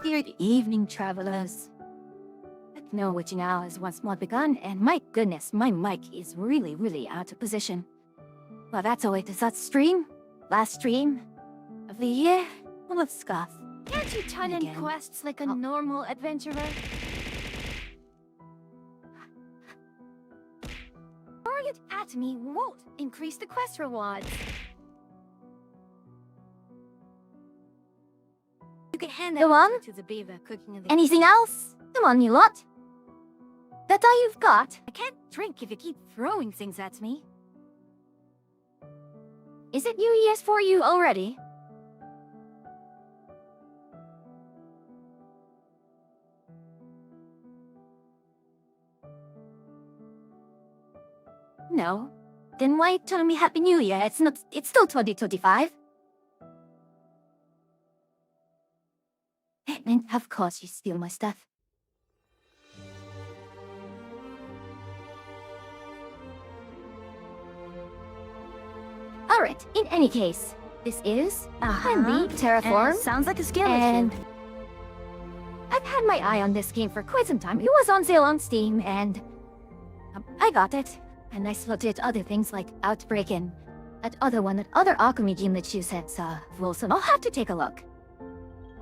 Good evening, travelers. Techno Witching Hour has once more begun, and my goodness, my mic is really out of position. Well, that's a way to start stream. Last stream of the year, full of scuff. Can't you turn in quests like a normal adventurer? Throwing it at me won't increase the quest rewards. You can hand that Go on. to the beaver cooking in the... Anything else? Come on, you lot. That's all you've got? I can't drink if you keep throwing things at me. Is it New Year's for you already? No. Then why tell me Happy New Year? It's still 2025. And of course you steal my stuff. Alright, in any case, this is Wendy Terraform. Sounds like a skill And issue. I've had my eye on this game for quite some time. It was on sale on Steam, and I got it. And I looked at other things like Outbreak and that other alchemy game that you said, Wilson. I'll have to take a look.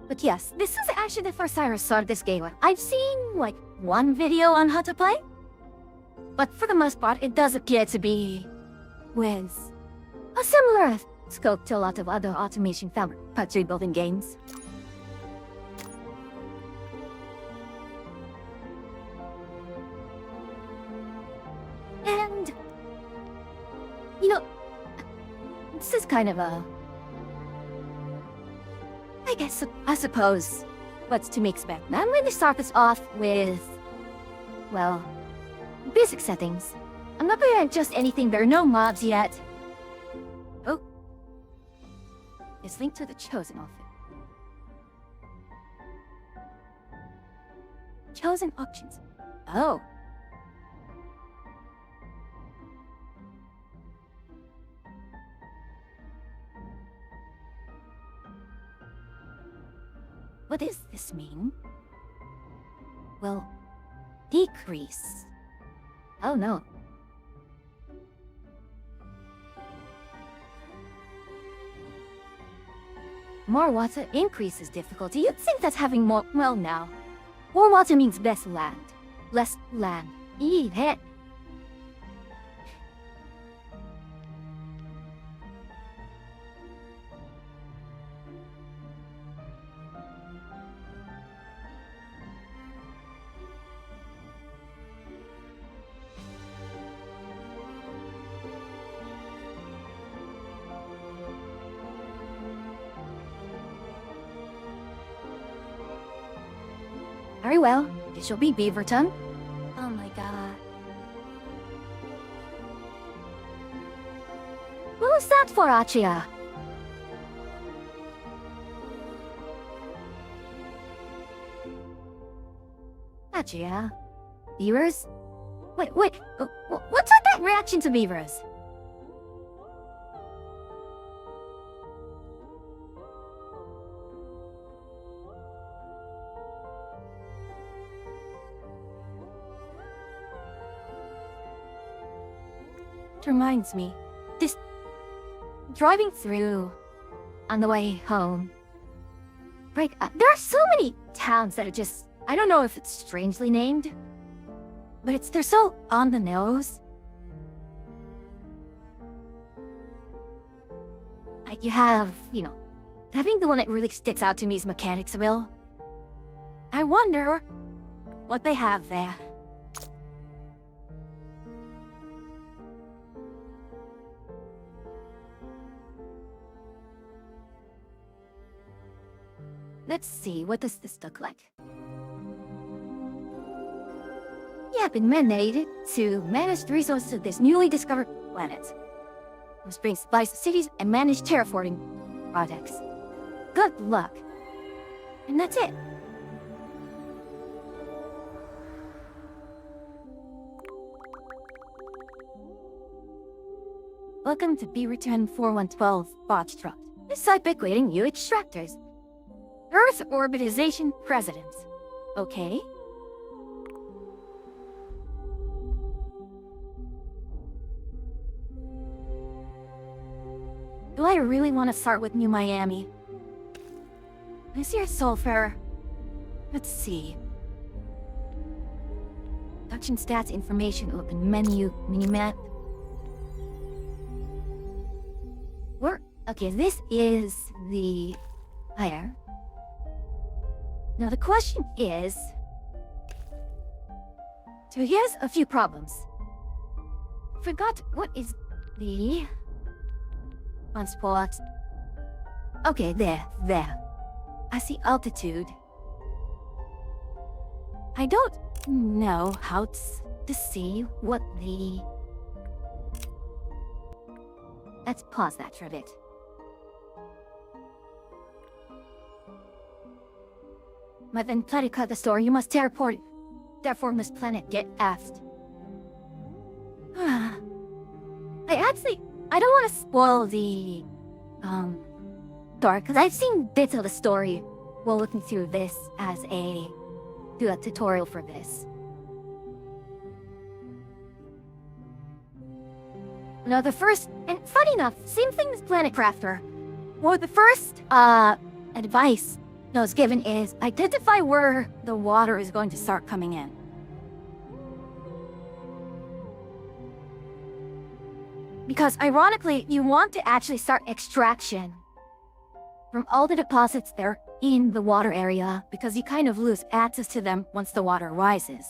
But yes, this is actually the first time I started this game. I've seen, like, one video on how to play. But for the most part, it does appear to be with a similar scope to a lot of other automation factory building games. And, you know, this is kind of a... I suppose what's to be expected. I'm going to start this off with, well, basic settings. I'm not going to adjust anything. There are no mobs yet. Oh. It's linked to the Chosen outfit. Chosen options. Oh. What does this mean? Well, decrease. Oh no. More water increases difficulty. You'd think that having more. Well, now. More water means less land. Less land. Eat it. Very well. It shall be Beaverton. Oh my god. Who's that for, Achia? Achia? Beavers? Wait, what's with that reaction to beavers? Reminds me, this driving through on the way home. Right, there are so many towns that are just, I don't know if it's strangely named, but they're so on the nose. Like you have, I think the one that really sticks out to me is Mechanicsville. I wonder what they have there. Let's see, what does this look like? You have been mandated to manage the resources of this newly discovered planet. Must bring supplies to cities and manage terraforming projects. Good luck. And that's it. Welcome to Beaverton 4112 Foxtrot. This site equating new extractors. Earth Orbitization President. Okay. Do I really want to start with New Miami? Is your sulfur? Let's see. Production stats information open menu minimap. Okay, this is the higher. Now the question is, so here's a few problems. Forgot what is the one spot. Okay, there. I see altitude. I don't know how to see what the. Let's pause that for a bit. But then Platica the store, you must teleport. Therefore this planet get asked. I don't want to spoil the story, because I've seen bits of the story while looking through this as do a tutorial for this. Now the first, and funny enough, same thing as Planet Crafter. Well, the first advice that was given is identify where the water is going to start coming in. Because ironically, you want to actually start extraction from all the deposits that are in the water area, because you kind of lose access to them once the water rises.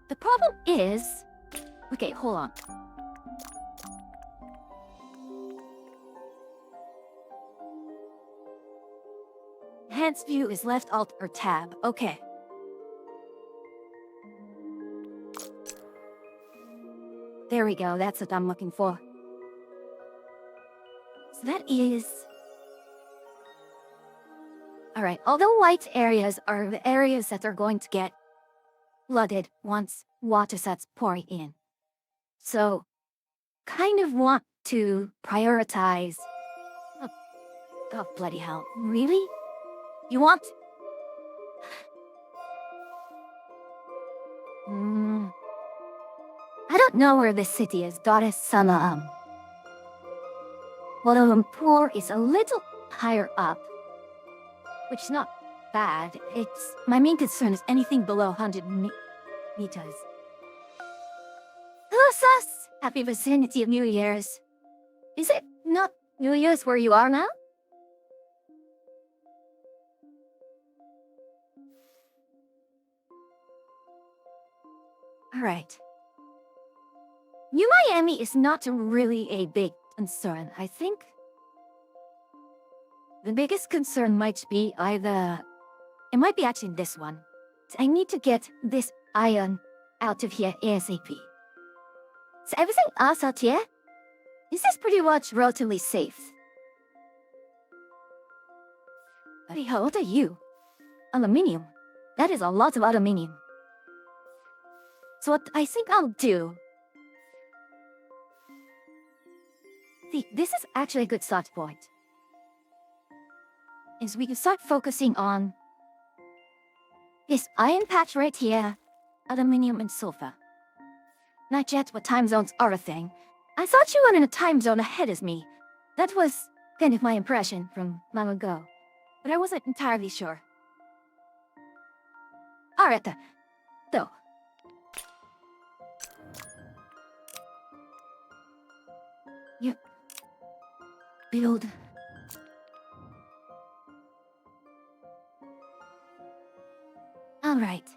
The problem is... Okay, hold on. Enhanced view is left alt or tab. Okay. There we go, that's what I'm looking for. So that is... Alright, although white areas are the areas that are going to get flooded once water starts pouring in. So, kind of want to prioritize. Oh, oh, bloody hell. Really? You want? I don't know where this city is, Goddess Salaam. Kuala is a little higher up, which is not bad. It's my main concern is anything below 100 meters. Hello, Sus! Happy vicinity of New Year's. Is it not New Year's where you are now? Alright. New Miami is not really a big concern, I think. The biggest concern might be it might be actually this one. I need to get this iron out of here ASAP. So everything else out here, this is pretty much relatively safe. But how old are you? Aluminium. That is a lot of aluminium. So what I think I'll do... See, this is actually a good start point. Is we can start focusing on this iron patch right here, aluminium and sulfur. Not yet what time zones are a thing. I thought you were in a time zone ahead of me. That was kind of my impression from long ago, but I wasn't entirely sure. Alright, though. You build. Alright,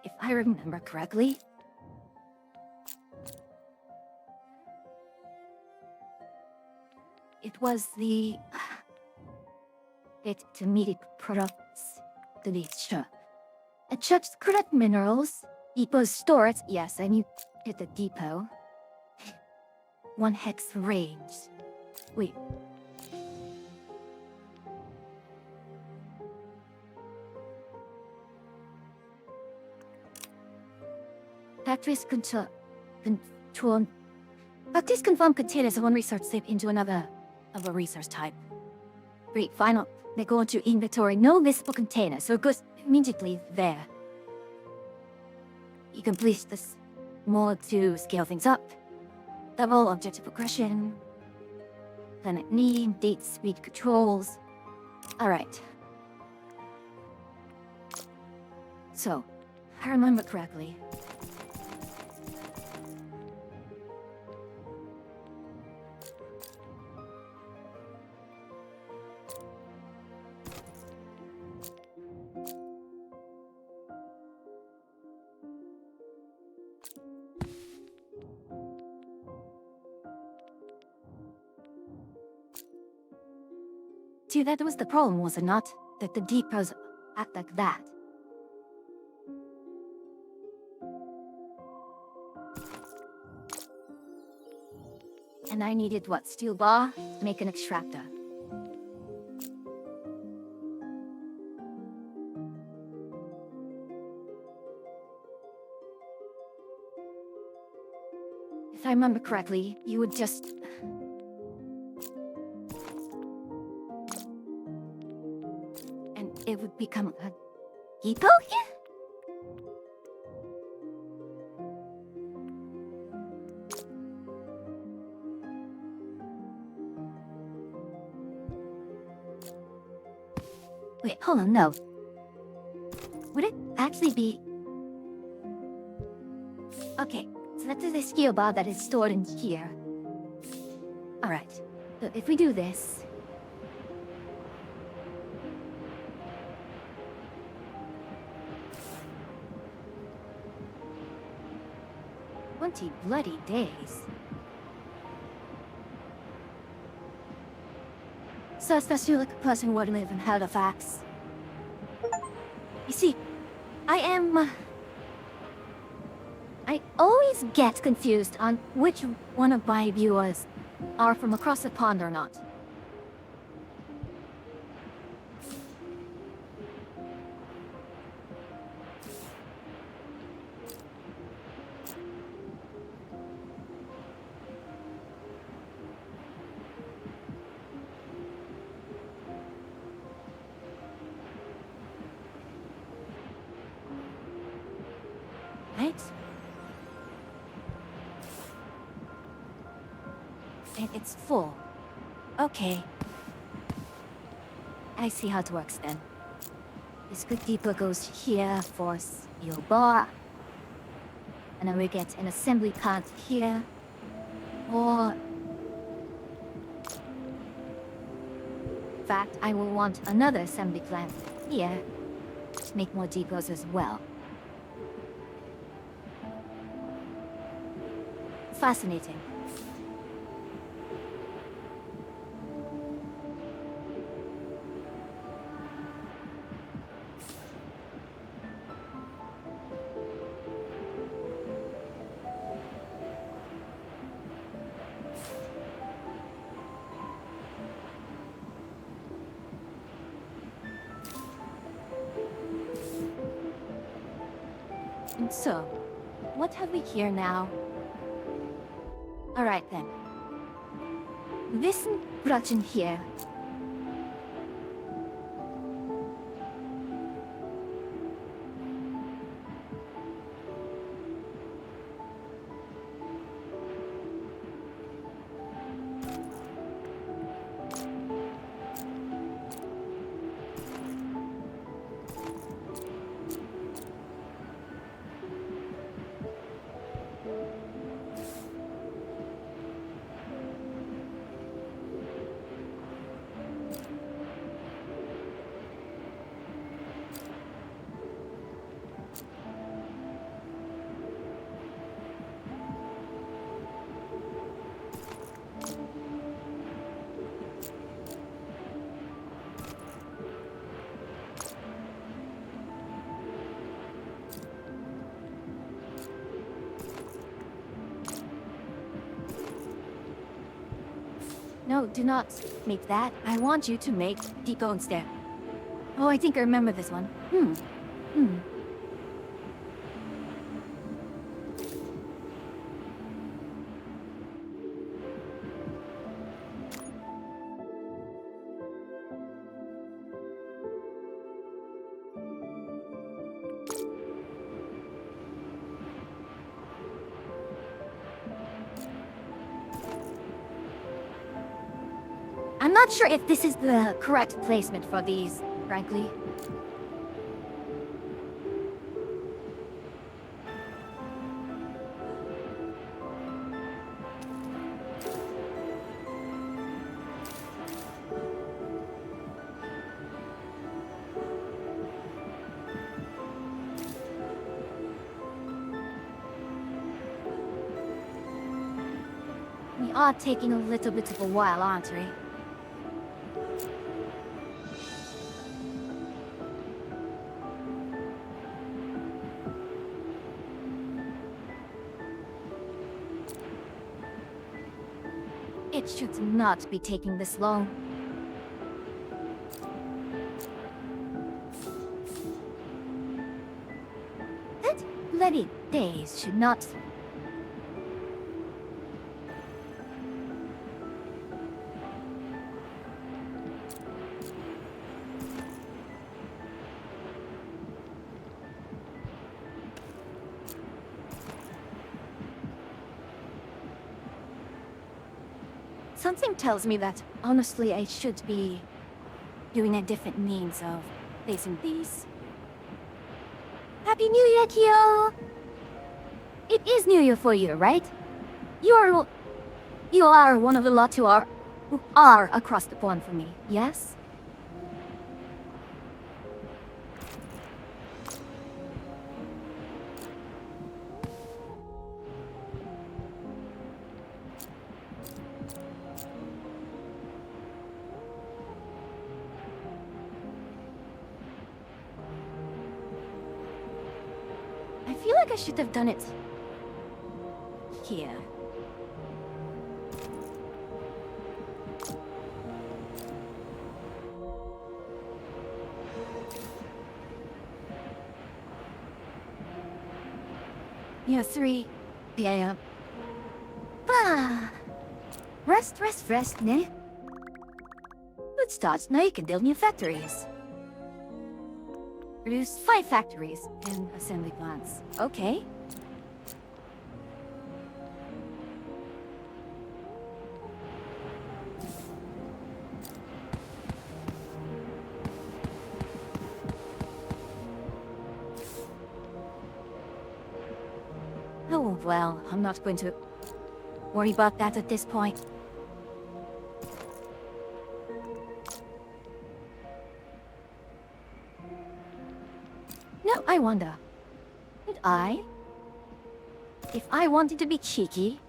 if I remember correctly. It was the... intermediate products, to be sure. Attracts correct minerals, depot stores, yes, I knew at the depot. 1 hex range. Wait. Factories control... Factories confirm containers of one resource type into another of a resource type. Great, final. They go into inventory, no visible container, so it goes immediately there. You can place this more to scale things up. Double objective progression. Planet name, date, speed controls. Alright. So, if I remember correctly. See, that was the problem, was it not? That the depots act like that. And I needed what? Steel bar? To make an extractor. If I remember correctly, you would just... it would become a depot here? Wait, hold on, no. Would it actually be... Okay, so that's the skill bar that is stored in here. Alright, so if we do this... 20 bloody days. So especially like a person who would live in Halifax. You see, I always get confused on which one of my viewers are from across the pond or not. right? And it's full. Okay. I see how it works then. This good depot goes here for steel bar. And then we get an assembly plant here. Or... in fact, I will want another assembly plant here to make more depots as well. Fascinating. And so, what have we here now? Alright then. This production here. No, do not make that. I want you to make depot instead. Oh, I think I remember this one. I'm not sure if this is the correct placement for these, frankly. We are taking a little bit of a while, aren't we? It should not be taking this long. That bloody days should not... Something tells me that, honestly, I should be doing a different means of facing these. Happy New Year, Kyo! It is New Year for you, right? You are one of the lot who are across the pond for me, yes? I feel like I should have done it here. Yeah, 3 p.m. Ah. Rest, ne? Good start. Now you can build new factories. Produce 5 factories and assembly plants. Okay. Oh, well, I'm not going to worry about that at this point. Now, I wonder, could I? If I wanted to be cheeky,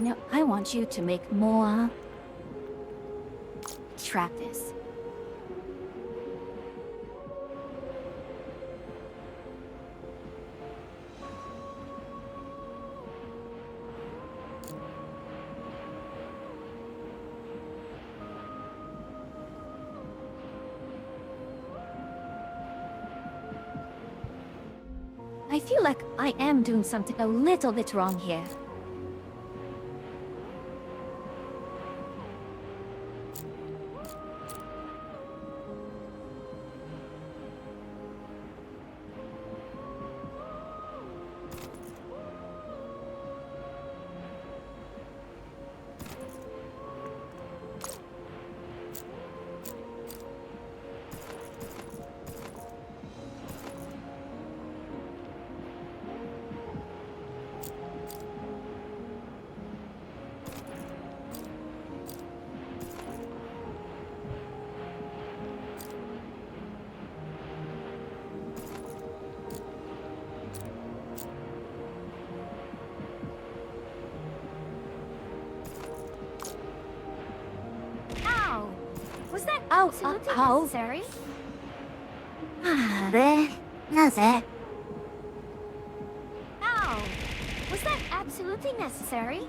no, I want you to make more. Trap this. I feel like I am doing something a little bit wrong here. Ow! Was that Ow, absolutely ow. necessary? 네, 나세. Ow! Was that absolutely necessary?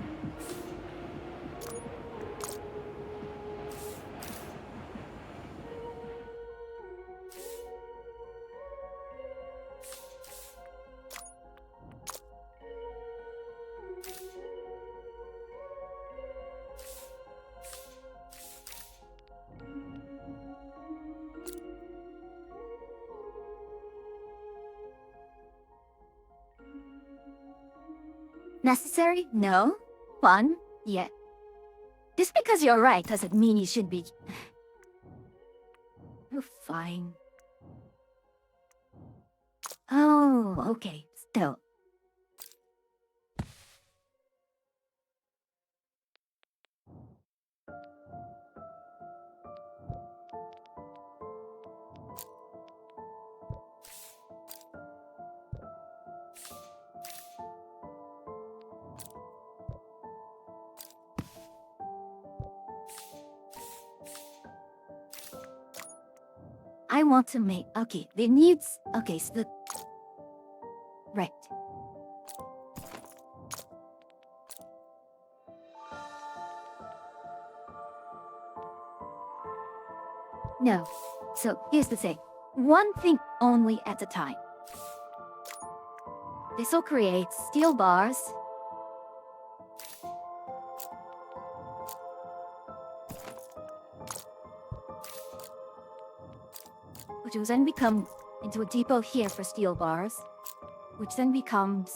Necessary? No. Fun? Yeah. Just because you're right doesn't mean you should be. Oh, fine. Oh, okay. Still. I want to make. Okay, the needs. Okay, so the. Right. No. So here's the thing. One thing only at a time. This'll create steel bars. Which will then become into a depot here for steel bars. Which then becomes...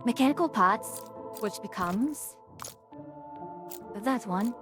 mechanical parts, which becomes... that one.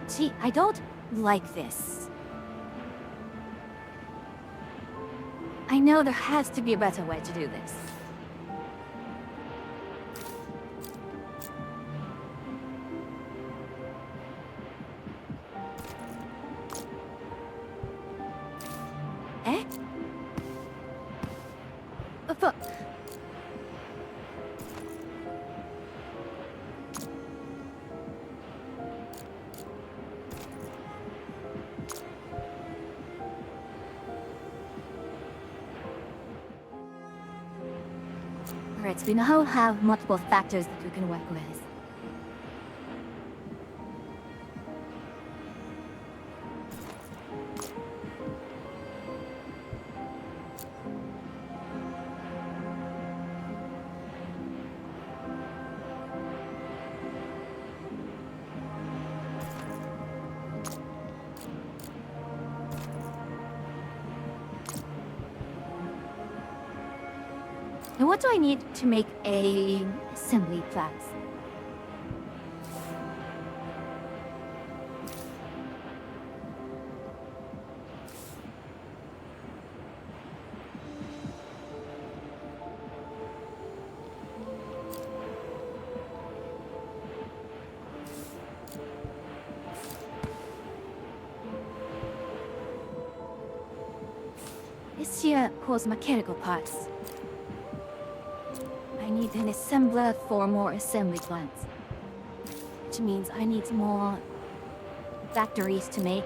See, I don't like this. I know there has to be a better way to do this. Eh? But... Alright, so we now have multiple factors that we can work with. Now what do I need to make a assembly class? This here holds mechanical parts. I need an assembler for more assembly plants. Which means I need more factories to make.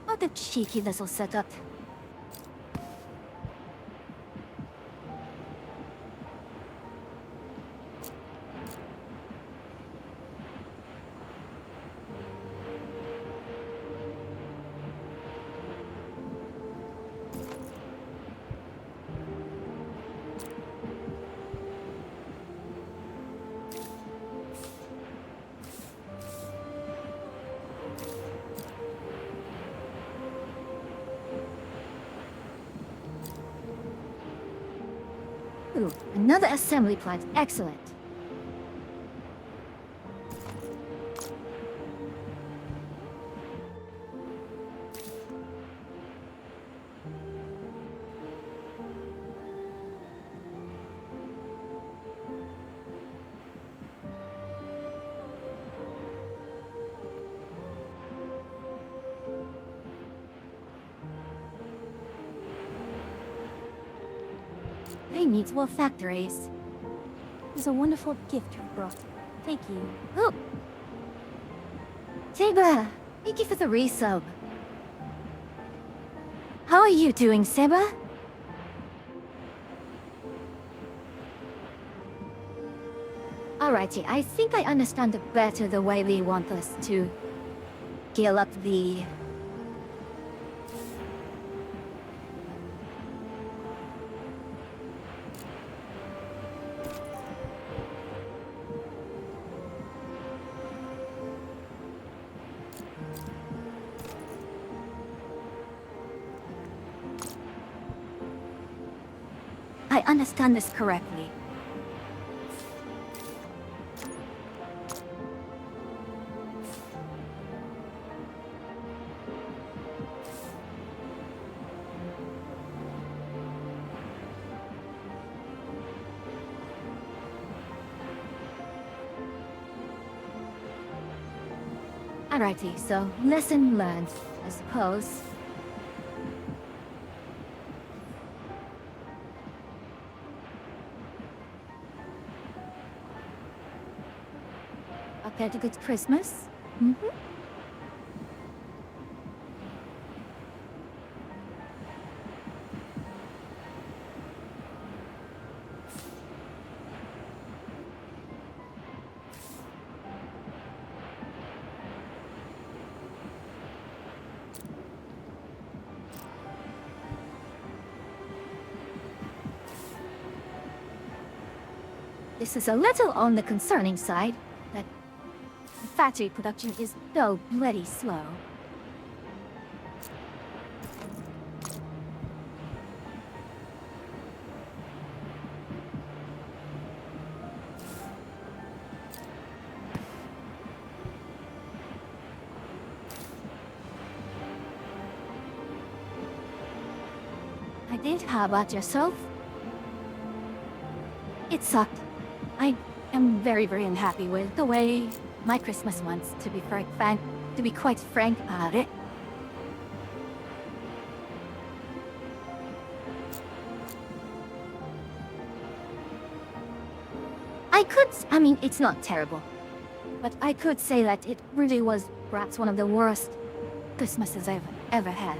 What a cheeky little setup. Ooh, another assembly plant. Excellent. They need more factories. It's a wonderful gift you brought. Thank you. Oh! Seba! Thank you for the resub. How are you doing, Seba? Alrighty, I think I understand better the way they want us to scale up the... I understand this correctly. Alrighty, so lesson learned, I suppose. Had a good Christmas? Mm-hmm. this is a little on the concerning side, that factory production is so bloody slow. I did. How about yourself? It sucked. I am very, very unhappy with the way my Christmas went, to be quite frank about it. I mean, it's not terrible. But I could say that it really was perhaps one of the worst Christmases I've ever had.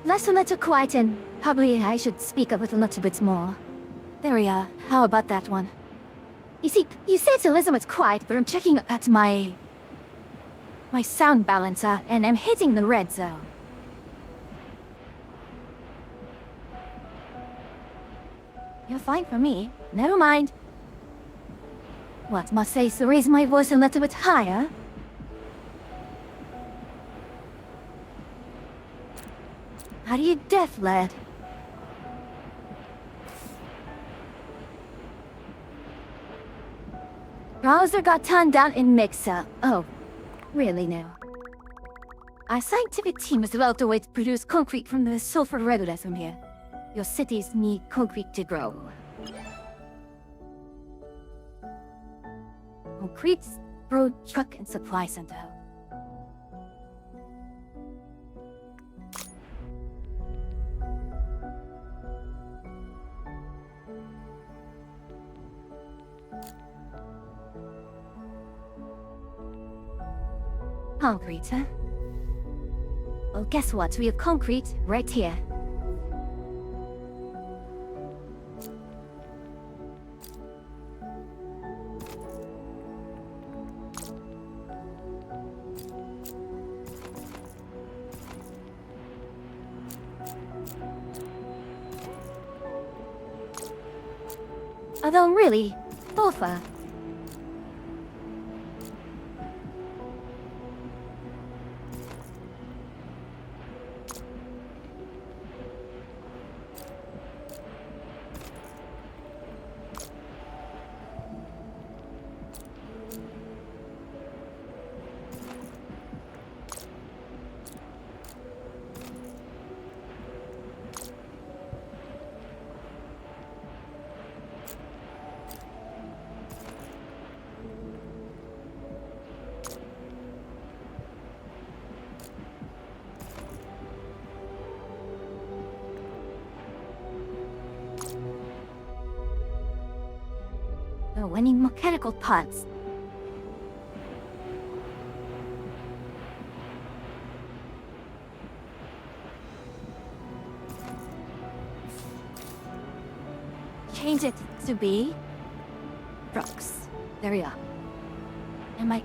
Less a little quiet, and probably I should speak up a little bit more. There we are. How about that one? You see, you say it's a little bit quiet, but I'm checking at my sound balancer, and I'm hitting the red zone. You're fine for me. Never mind. What, must I raise my voice a little bit higher? How do you deaf, lad? Browser got turned down in Mixer. Oh, really now? Our scientific team is about to wait to produce concrete from the sulfur regolith from here. Your cities need concrete to grow. Concrete Road Truck and Supply Center. Concrete, huh? Well, guess what? We have concrete right here. Although really, sulfur. Oh, any mechanical parts? Change it to be trucks. There we are. Am I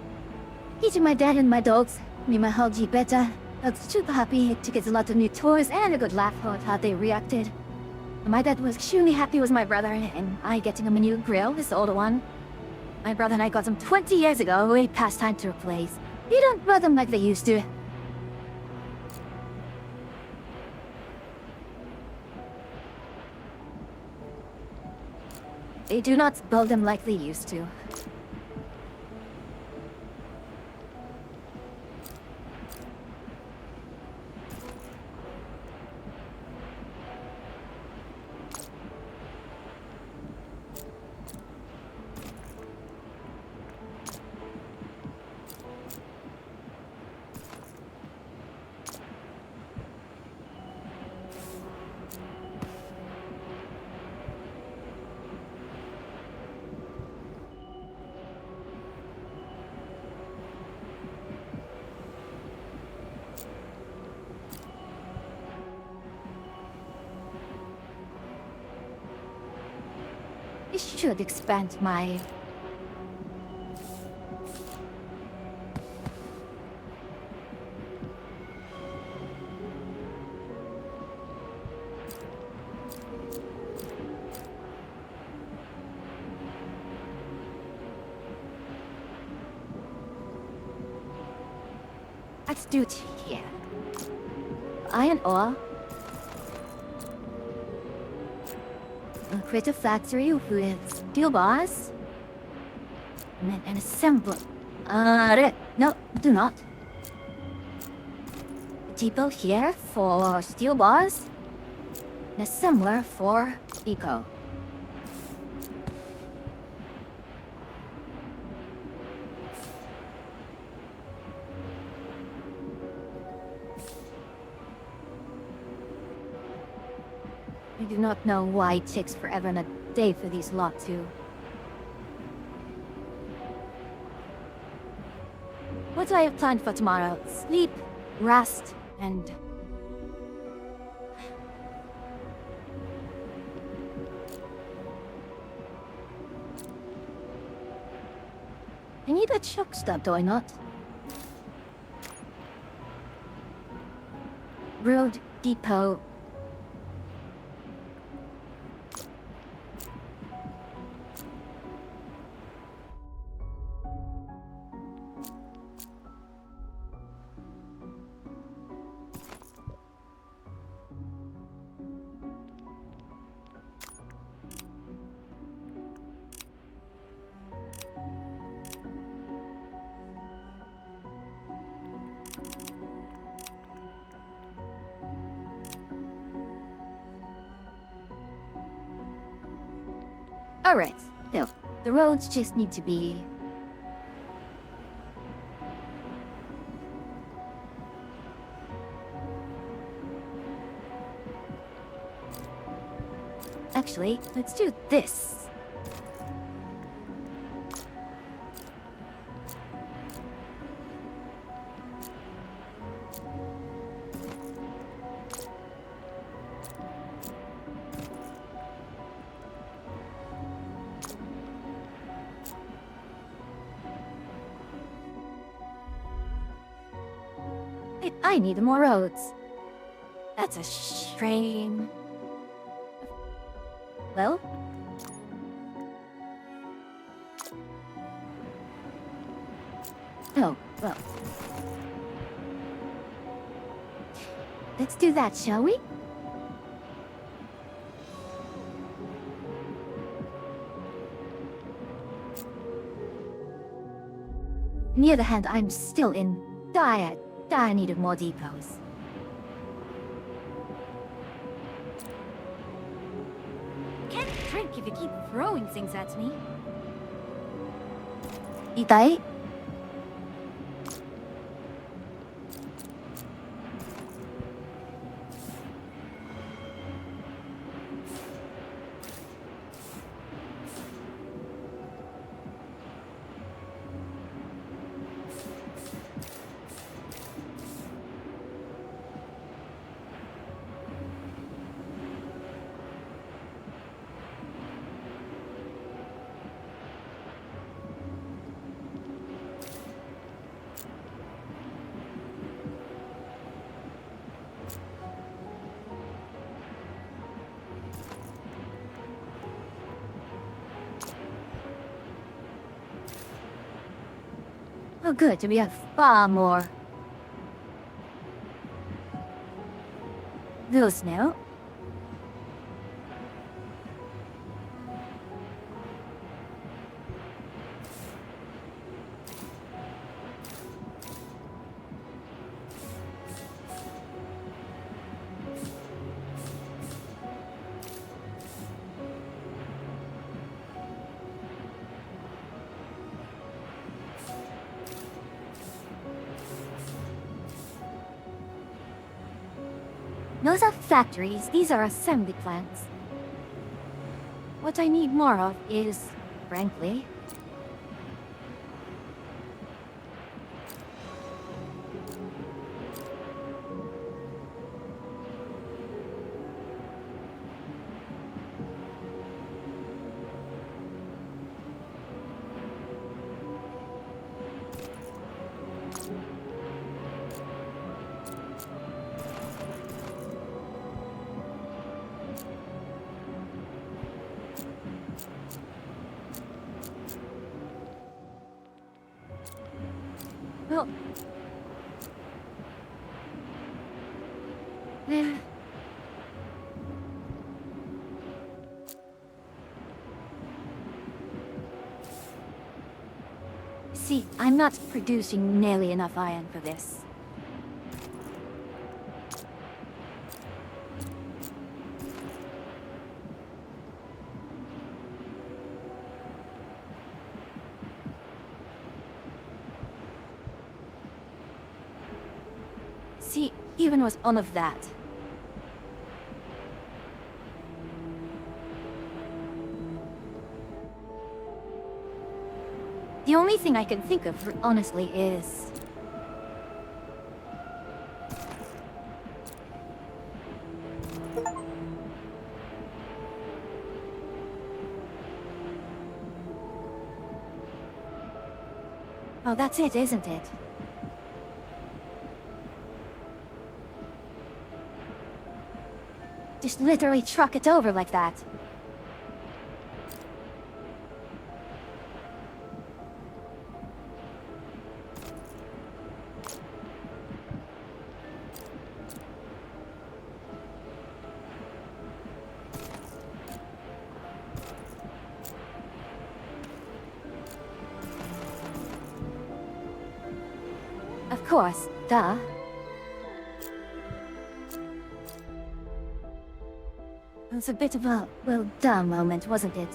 teaching my dad and my dogs? Me, my Huggy better. I was super happy to get a lot of new toys and a good laugh at how they reacted. My dad was extremely happy with my brother, and I getting him a new grill, this older one. My brother and I got them 20 years ago, way past time to replace. You don't build them like they used to. They do not build them like they used to. I should expand my... Let's do it here. Iron ore. Create a factory with steel bars. And then an assembler. No, do not. A depot here for steel bars. An assembler for eco. I do not know why it takes forever and a day for these lot to... What do I have planned for tomorrow? Sleep, rest, and... I need a choke stop, do I not? Road, depot... Alright, so the roads just need to be... Actually, let's do this. I need more roads. That's a shame. Well? Oh, well. Let's do that, shall we? On the other hand, I'm still in dire need of more depots. Can't drink if you keep throwing things at me. 痛い? Oh good, we have far more. Those now. Those are factories, these are assembly plants. What I need more of is, frankly... Well... eh. See, I'm not producing nearly enough iron for this. See, even with all of that. The only thing I can think of, honestly, is... Oh, that's it, isn't it? Just literally truck it over like that. Of course, duh. It was a bit of a, well, duh moment, wasn't it?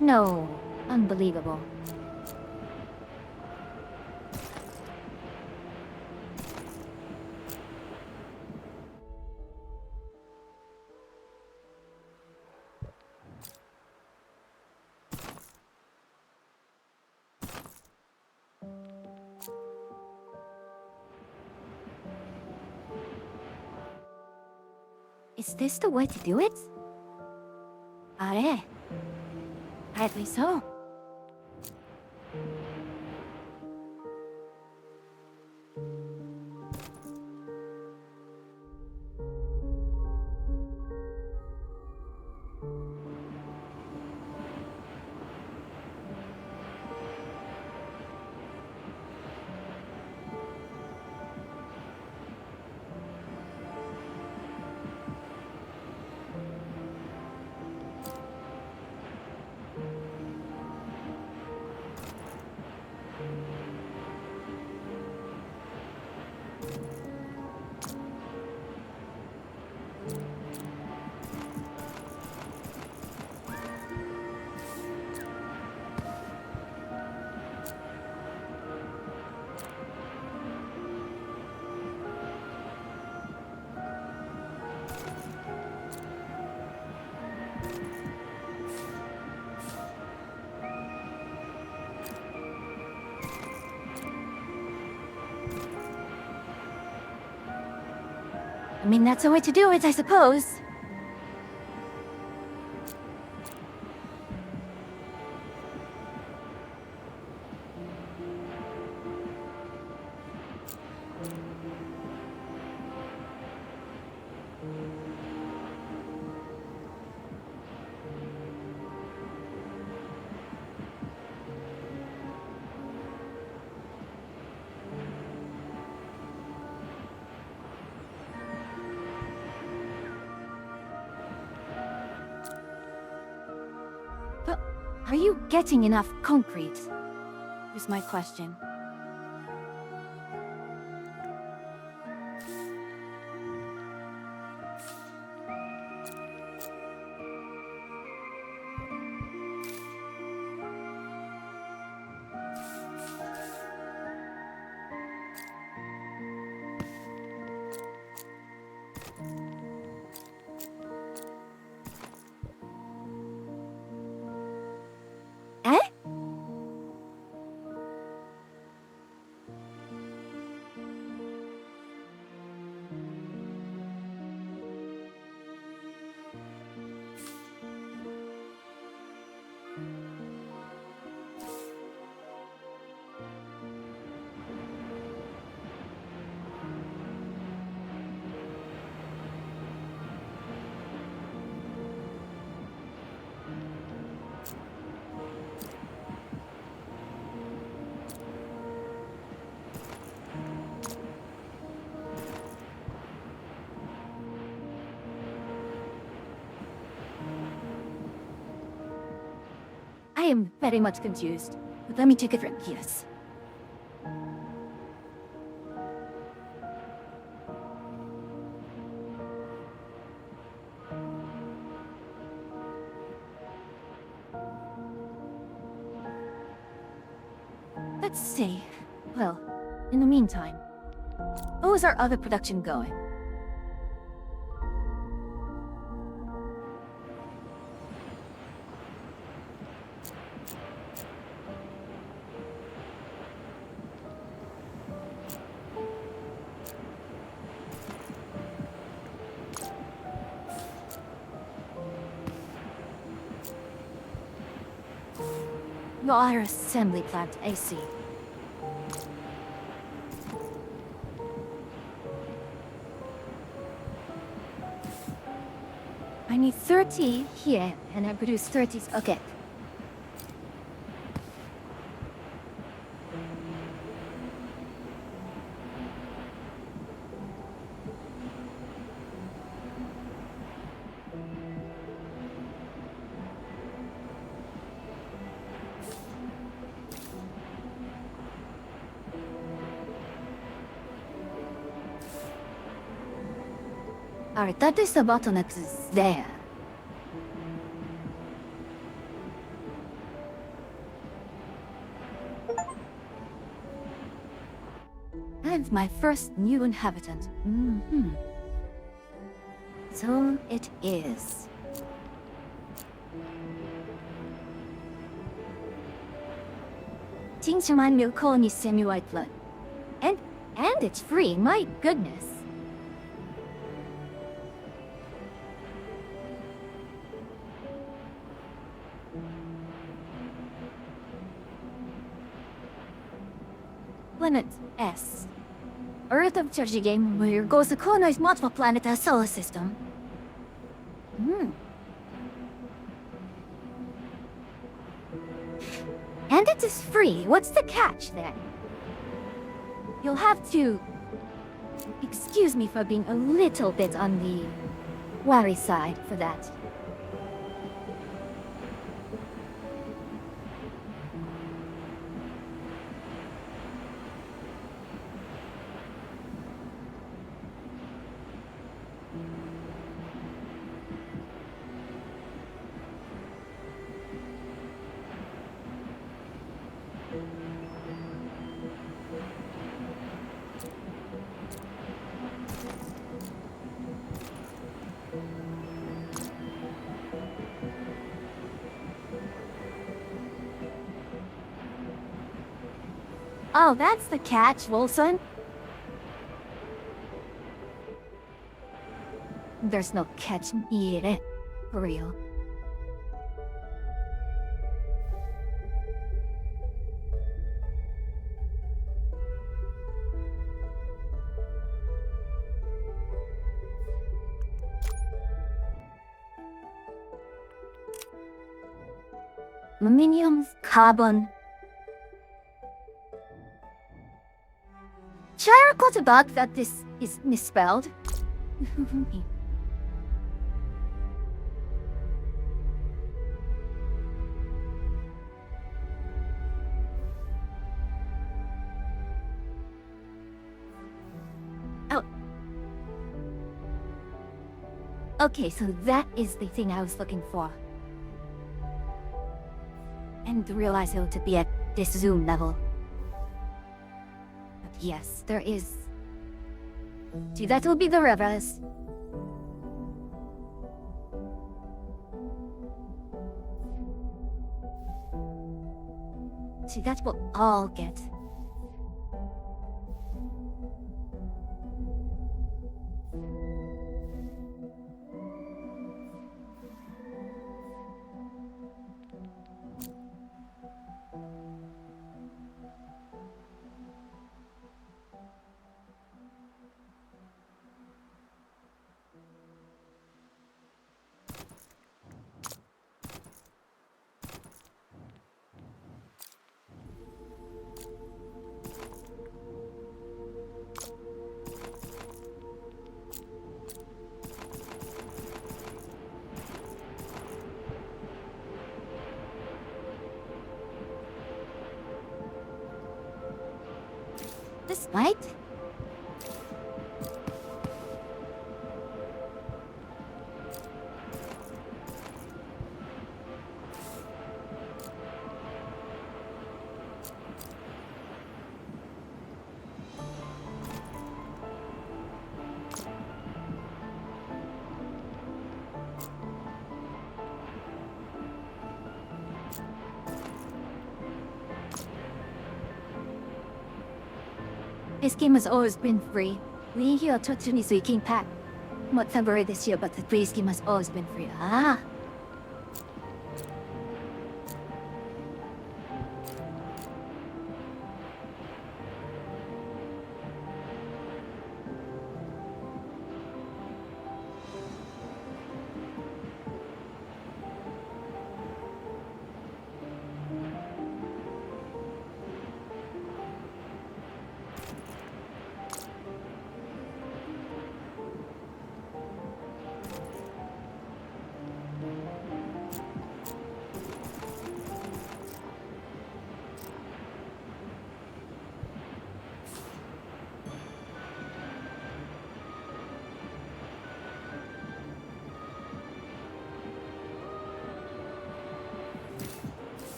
No, unbelievable. Is this the way to do it? Are? Rightly so. I mean, that's the way to do it, I suppose. But are you getting enough concrete? Is my question. I am very much confused. But let me take it from yes. Let's see. Well, in the meantime, how is our other production going? Our assembly plant, I see. I need 30 here, and I produce 30. Okay. Alright, that is the bottleneck is there. And my first new inhabitant. So it is. Tingchaman will call me semi-white blood. And it's free, my goodness. Planet S. Earth of Charge game where goes to colonize multiple planets of solar system. And it is free. What's the catch then? You'll have to excuse me for being a little bit on the wary side for that. Oh, that's the catch, Wilson. There's no catch here, for real. Aluminium, carbon. Should I record about that this is misspelled? Oh. Okay, so that is the thing I was looking for. And realize it to be at this zoom level. But yes, there is. See, that will be the rivers. See, that will all get. Right? This game has always been free. We here touching is King Pack. Not February this year, but the free scheme has always been free. Ah.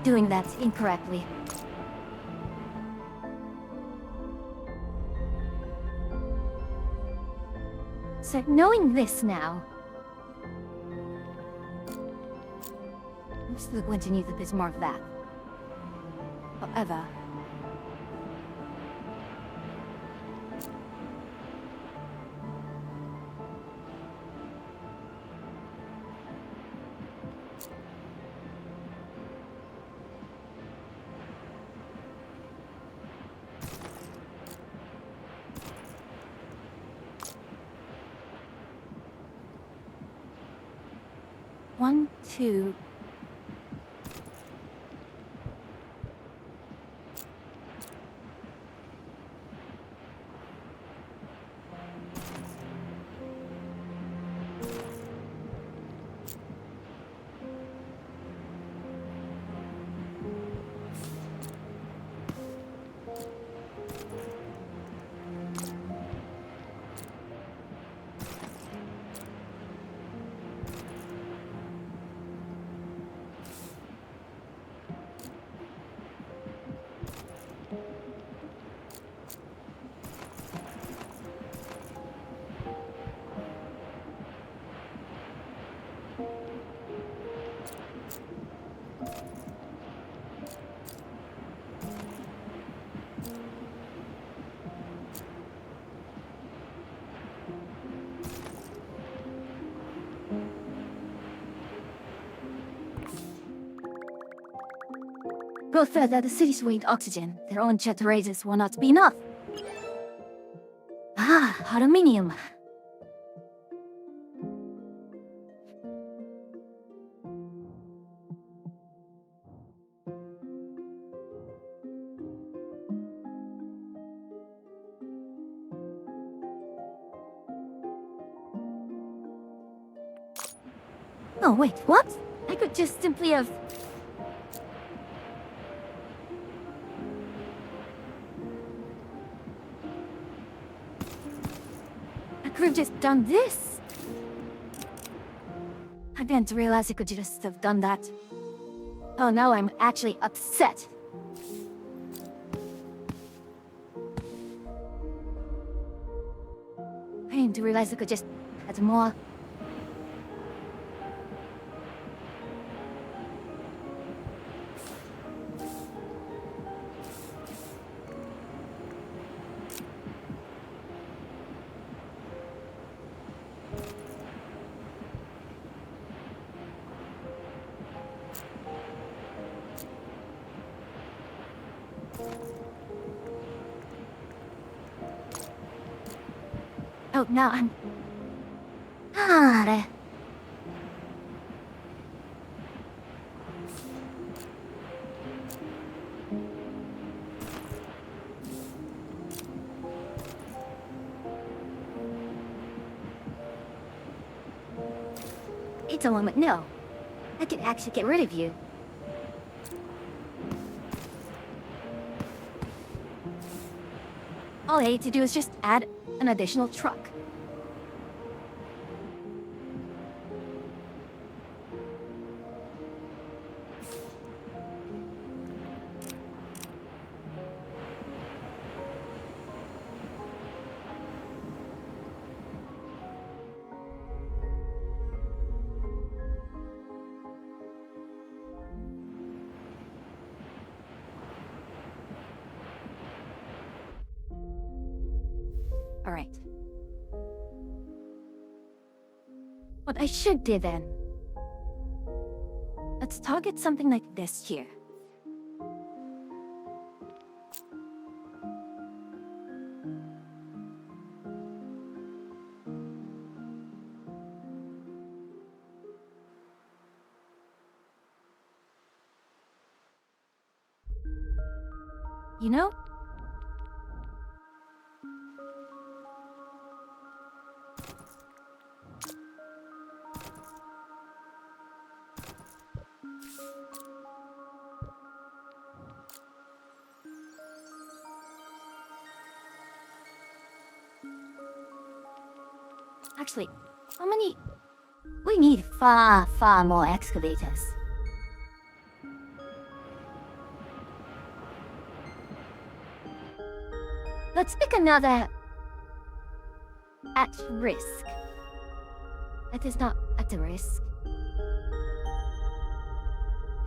Doing that incorrectly. So knowing this now, I'm still going to need a bit more of that. However, one, two. Both felt that the city's weight oxygen, their own jet raises will not be enough. Ah, aluminium. Oh wait, what? I could just simply have... I could have just done this. I didn't realize I could just have done that. Oh, now I'm actually upset. I didn't realize I could just at more. Oh, no, I'm... Ah, it's a moment, no. I could actually get rid of you. All I need to do is just add an additional truck. Alright. What I should do then... Let's target something like this here. You know? Actually, how many... We need far, far more excavators. Let's pick another... at risk. That is not at risk.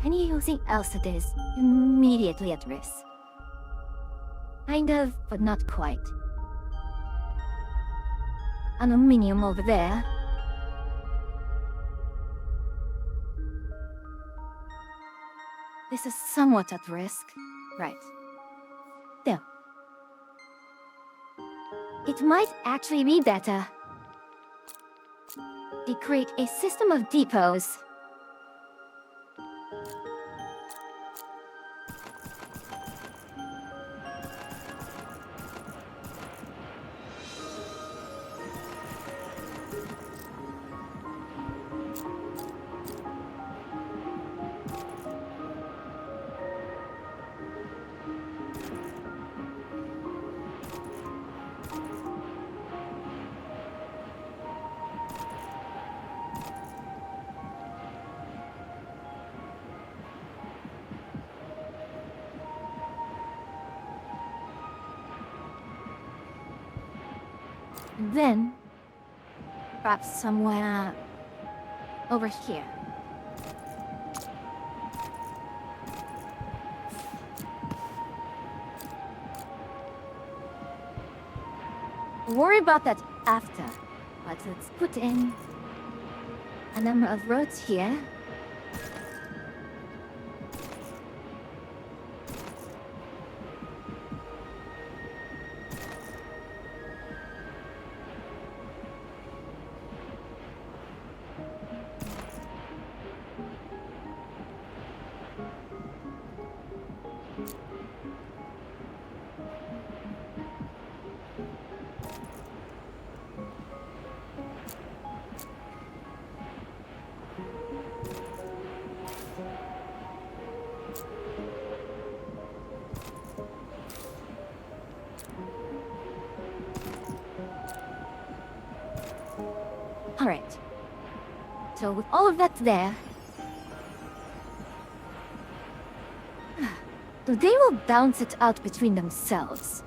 Anything else that is immediately at risk. Kind of, but not quite. Aluminium over there. This is somewhat at risk. Right. There. It might actually be better to create a system of depots. And then, perhaps somewhere over here. We'll worry about that after, but let's put in a number of roads here. Alright. So with all of that there... they will bounce it out between themselves.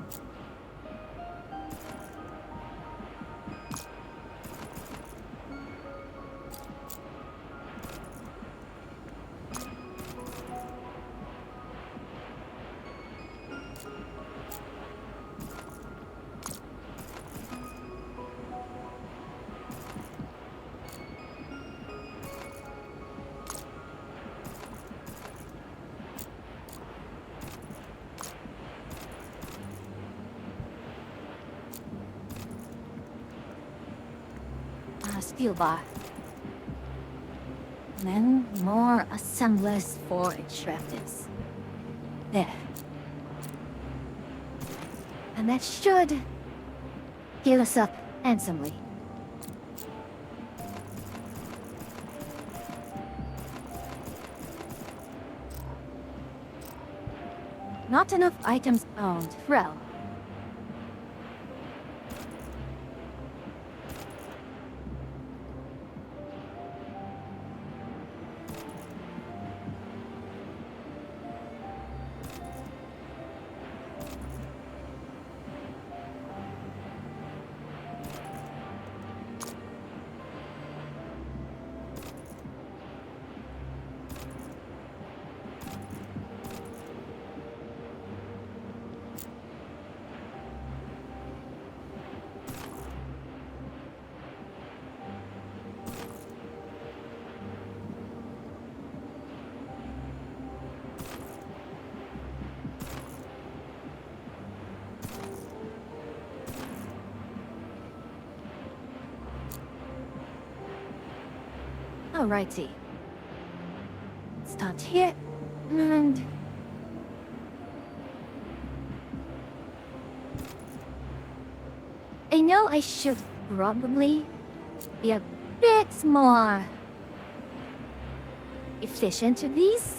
a steel bar. Then more assemblers for extractors. There. And that should heal us up handsomely. Not enough items owned. Well. Alrighty. Start here, and... I know I should probably be a bit more efficient with these.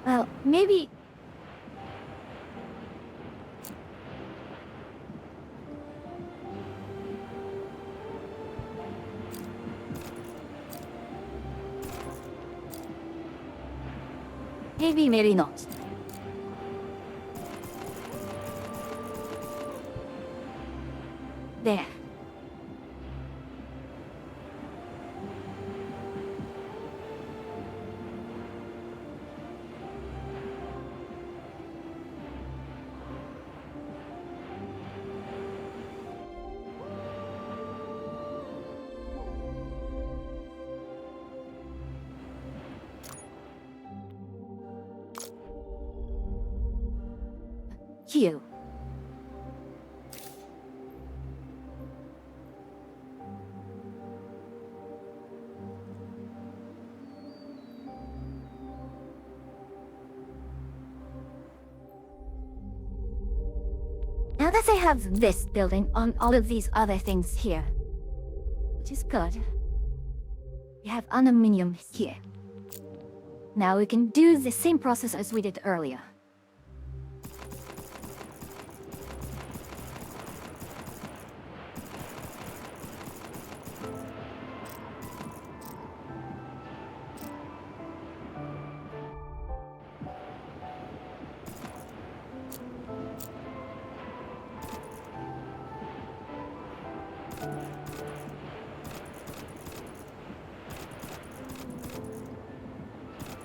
Well, maybe... maybe not. There. You. Now that I have this building on all of these other things here, which is good, we have aluminium here. Now we can do the same process as we did earlier.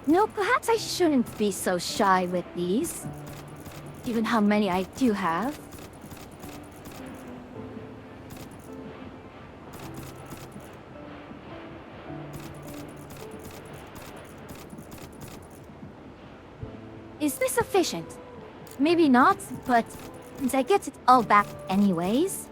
No, perhaps I shouldn't be so shy with these, given how many I do have. Is this sufficient? Maybe not, but since I get it all back anyways.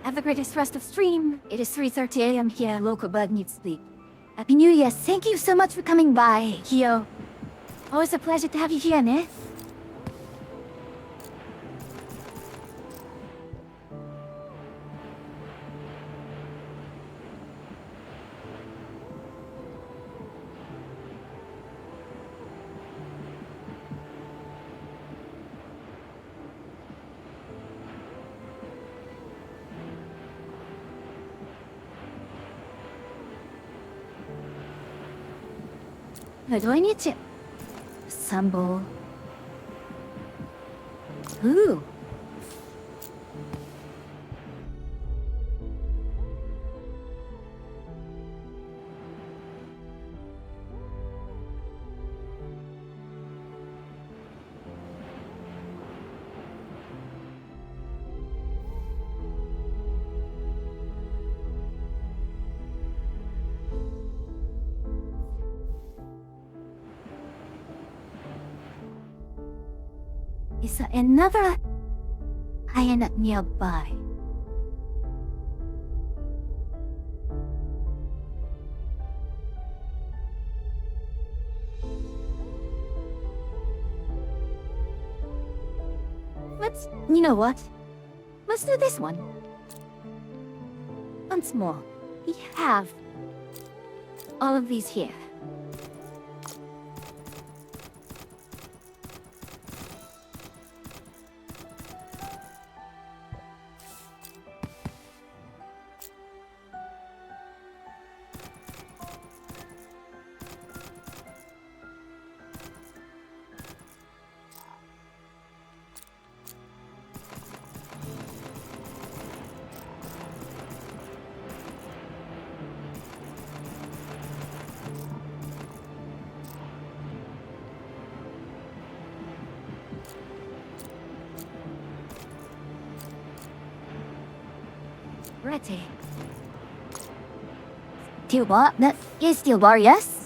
Have the greatest rest of stream. It is 3:30 AM here. Local bud needs sleep. Happy New Year. Thank you so much for coming by, Hio. Always a pleasure to have you here, ne? Or do I need to assemble? Ooh. Is there another iron nearby? You know what? Let's do this one. Once more, we have all of these here. Ready. Steel bar? That is steel bar, yes?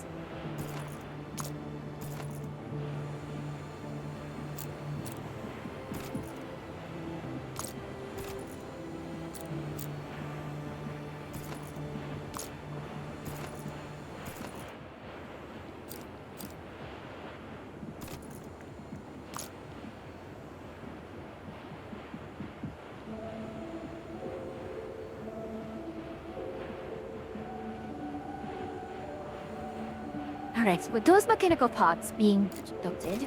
Alright, with those mechanical parts being adopted,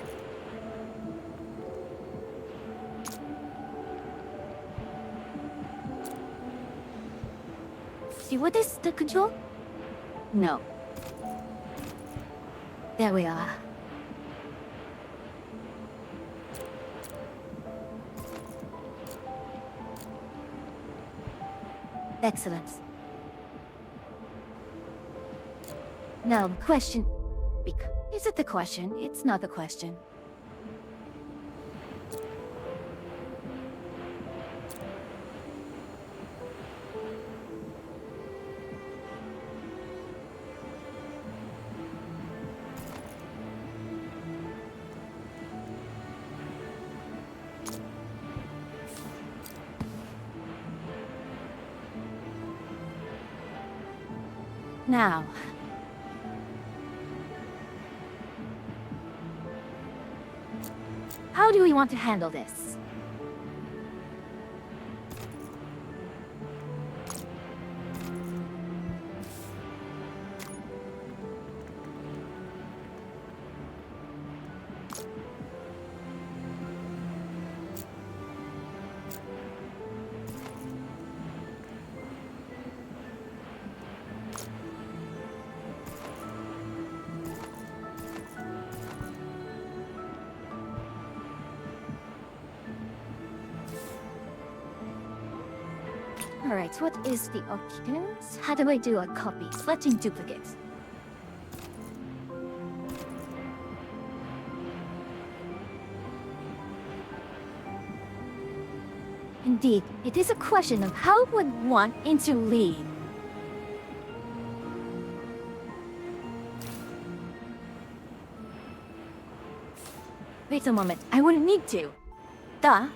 see what is the control? No. There we are. Excellent. Now, the question... Is it the question? It's not the question. Now... how do we want to handle this? Alright, what is the occupants? How do I do a copy? Selecting duplicate. Indeed, it is a question of how would one into lead. Wait a moment, I wouldn't need to. Duh.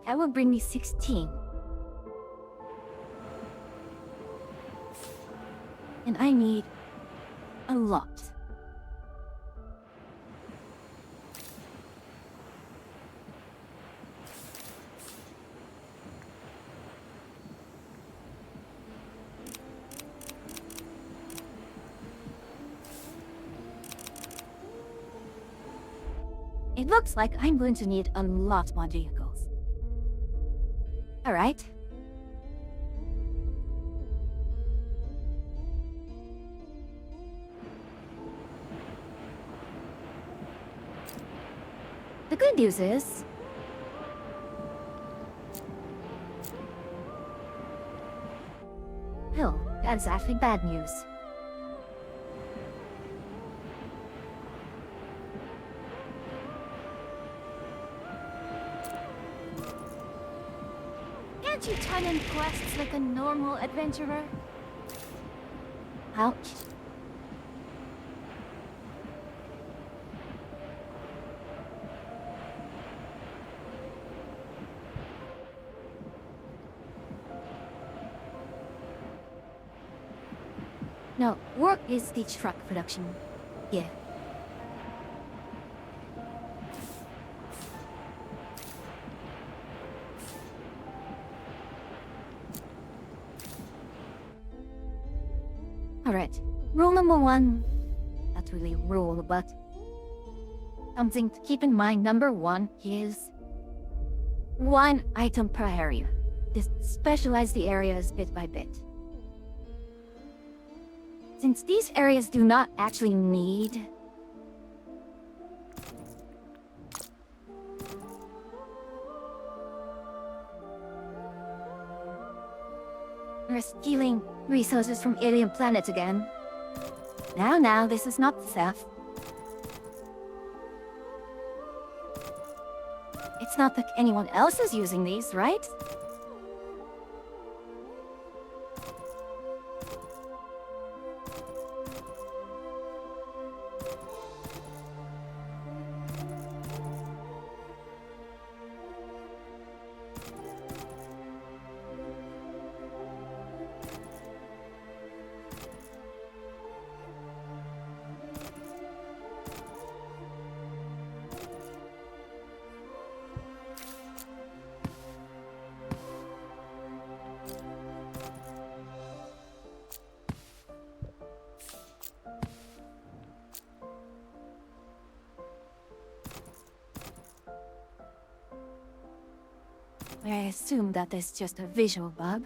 That will bring me 16. And I need a lot. It looks like I'm going to need a lot more vehicles. Alright. The good news is... Oh, that's actually bad news. Can't you turn in quests like a normal adventurer? Ouch. No, work is the truck production. Yeah. Alright, rule number 1. Not really a rule, but something to keep in mind. Number 1 is 1 item per area. Just specialize the areas bit by bit. Since these areas do not actually need we're stealing resources from alien planets again. Now, this is not theft. It's not that anyone else is using these, right? I assume that is just a visual bug.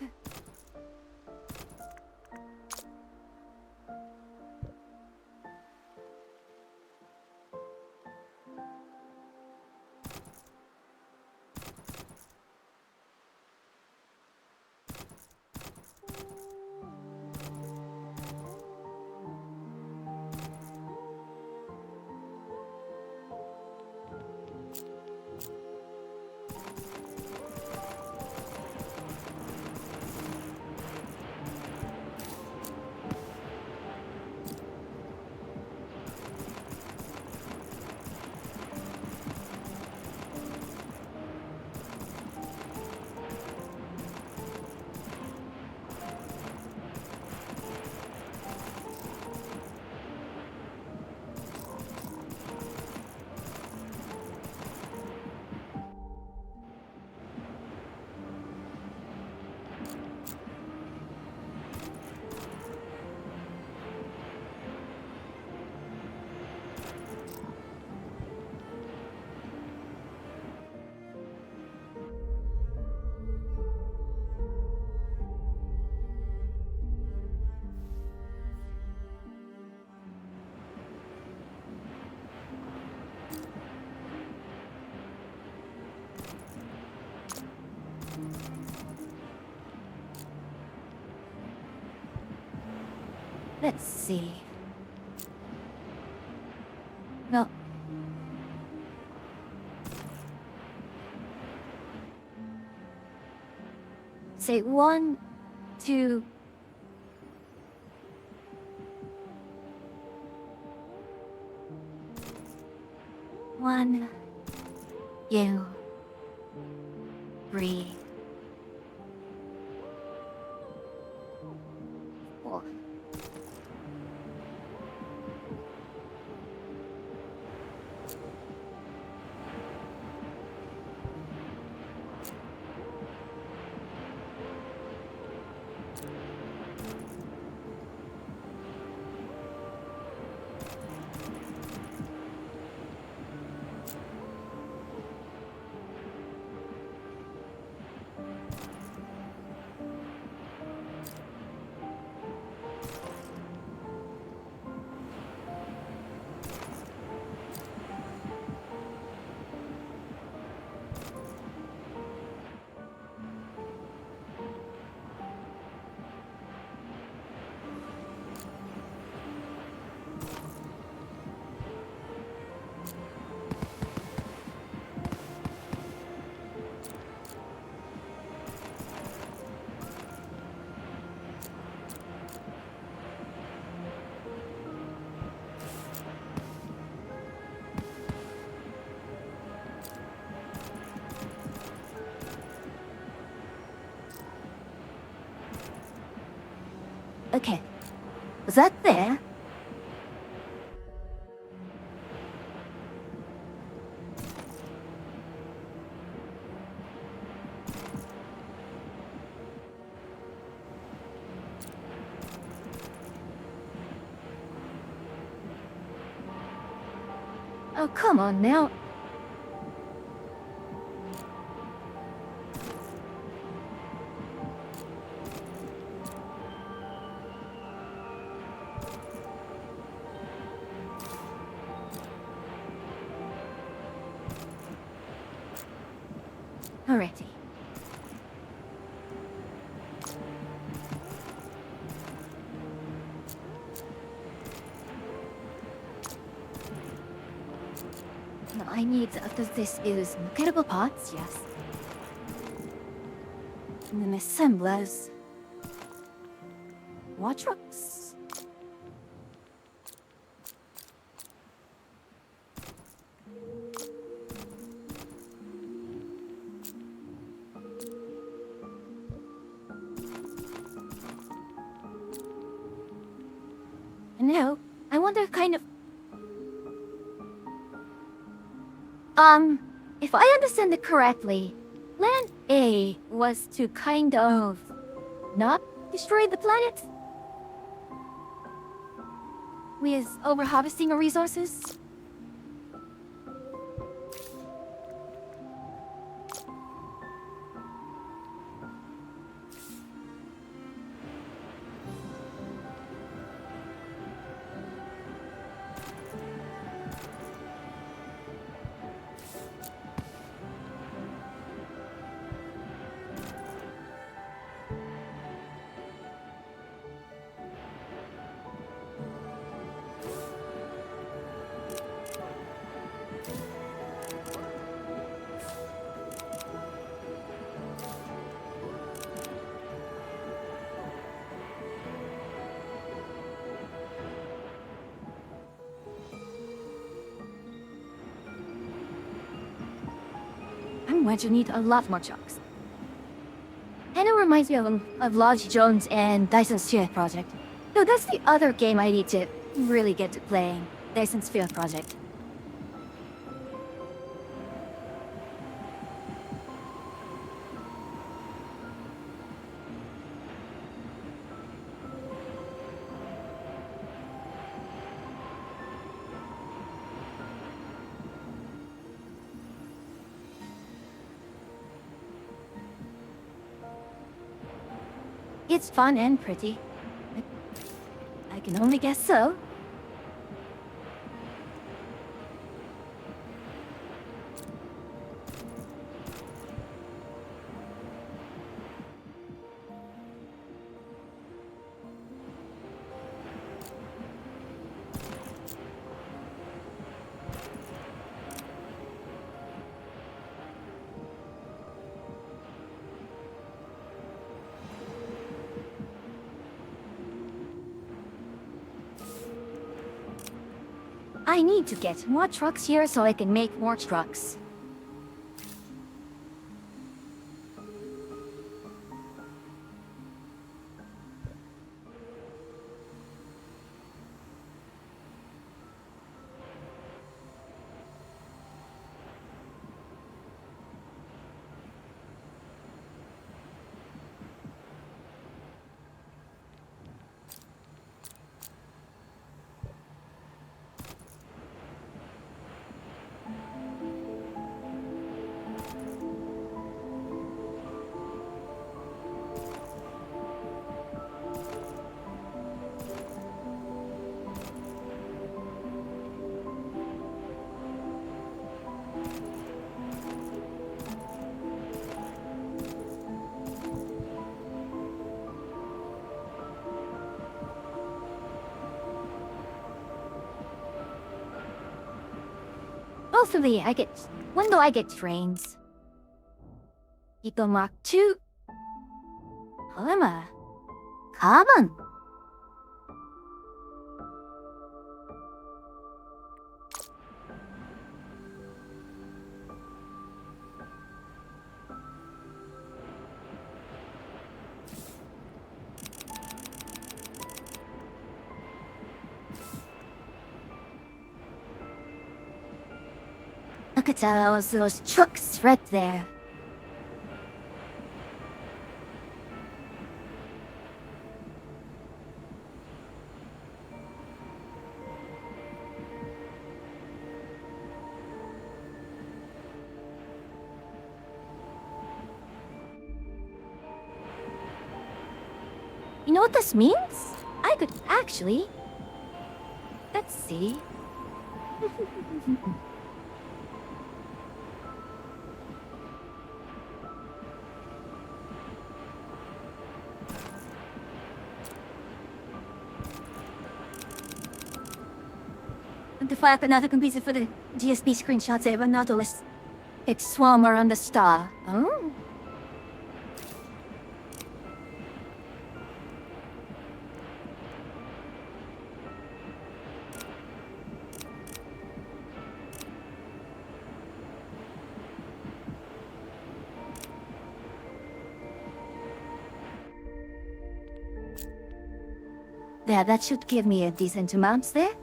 Let's see. Well, say 1, 2. One, you. Breathe. Oh. Okay. Was that there? Oh, come on now. Alrighty. Now I need after this is mechanical parts, yes. And then assemblers. Watch trucks. And now, I wonder kind of... if I understand it correctly, Plan A was to kind of... not destroy the planet? With over-harvesting our resources? I'm going to need a lot more trucks. And it reminds me of Lodge Jones and Dyson Sphere Project. So that's the other game I need to really get to playing. Dyson Sphere Project. It's fun and pretty. I can only guess so. I need to get more trucks here so I can make more trucks. Hopefully I get, when do I get trains? Ito Mark 2. Halama. Kaban. Look at those trucks right there. You know what this means? I could actually... Let's see. The fact another computer for the GSP screenshots ever Nautilus. It's swam around the star. Oh. Yeah, that should give me a decent amount there.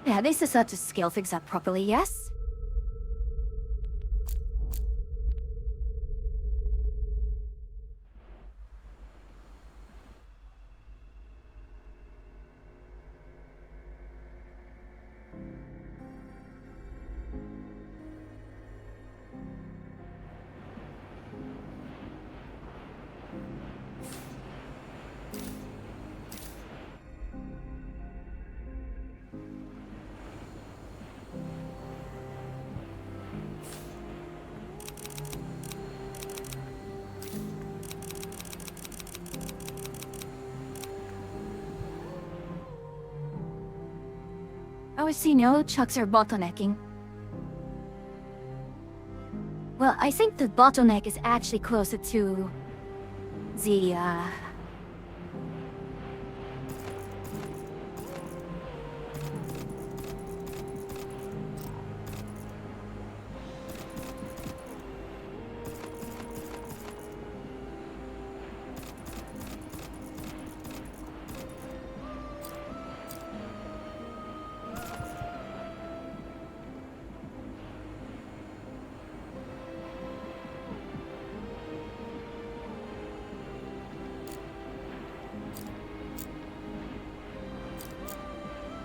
Yeah, this is how to scale things up properly, yes? I see no trucks are bottlenecking. Well, I think the bottleneck is actually closer to the,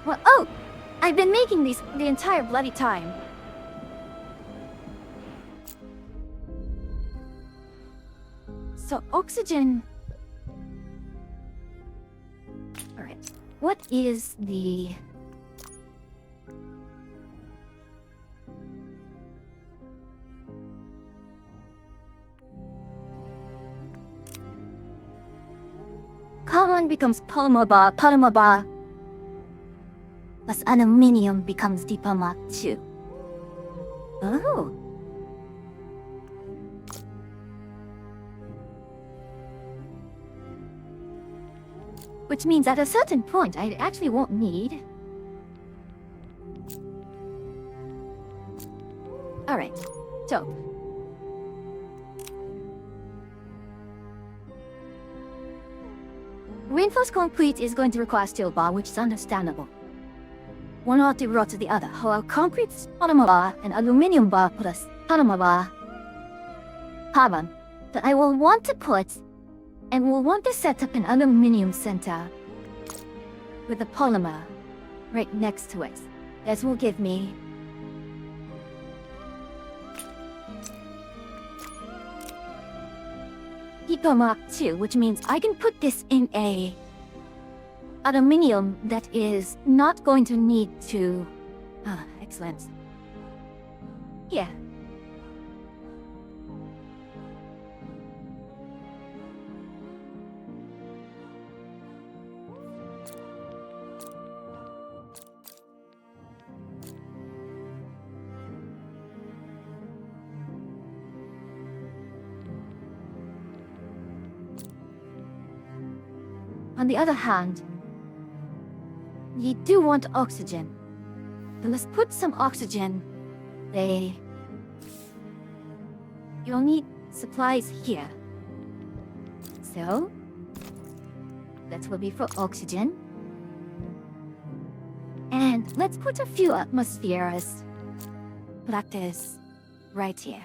well, oh! I've been making these the entire bloody time. So, oxygen... Alright. What is the... Carbon becomes polymer bar, plus aluminium becomes Diplomat 2. Oh. Which means at a certain point, I actually won't need... Alright, so... Reinforced concrete is going to require steel bar, which is understandable. one ought to row to the other. How concrete Panama bar and aluminium bar plus Panama bar. Carbon that I will want to put and will want to set up an aluminium center with a polymer right next to it. This will give me Eco Mark II, which means I can put this in a aluminium that is not going to need to... excellent. Yeah. On the other hand, you do want oxygen. So let's put some oxygen. You'll need supplies here. So, that will be for oxygen. And let's put a few atmospheres practice right here.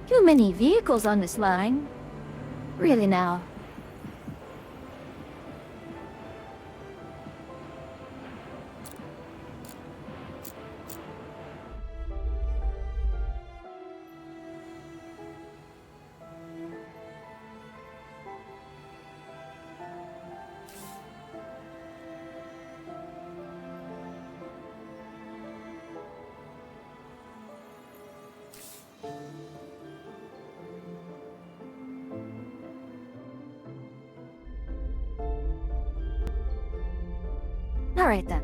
Too many vehicles on this line. Really now. Alright then.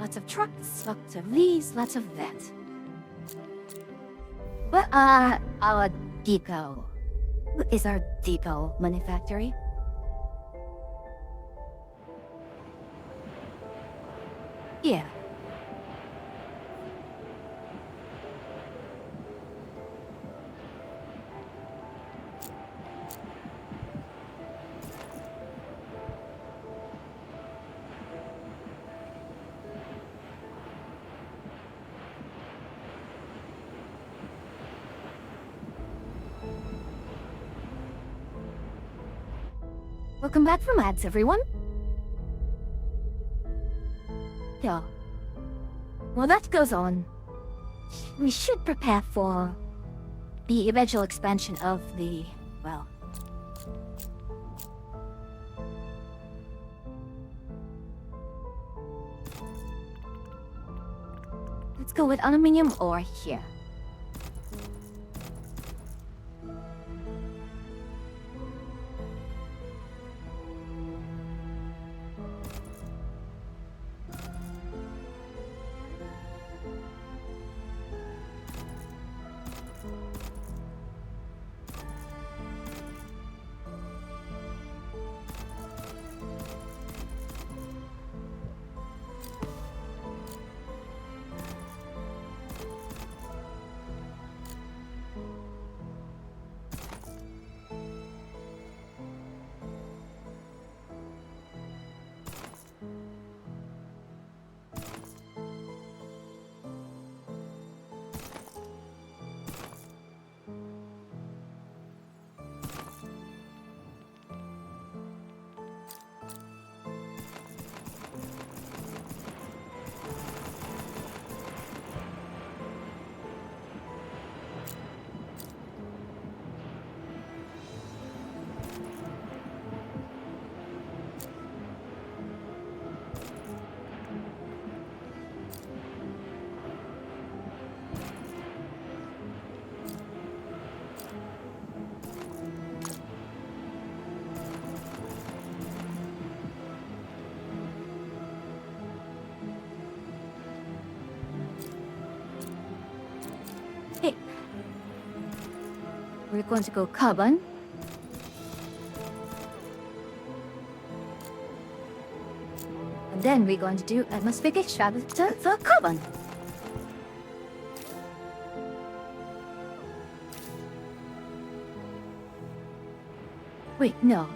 Lots of trucks, lots of these, lots of that. What are our depot? What is our depot manufacturing? Yeah. Welcome back from ads, everyone. Yeah. While that goes on, we should prepare for the eventual expansion of the, well... go with aluminium ore here. Hey. We're going to go carbon. And then we're going to do atmospheric extractor for carbon. Wait, no.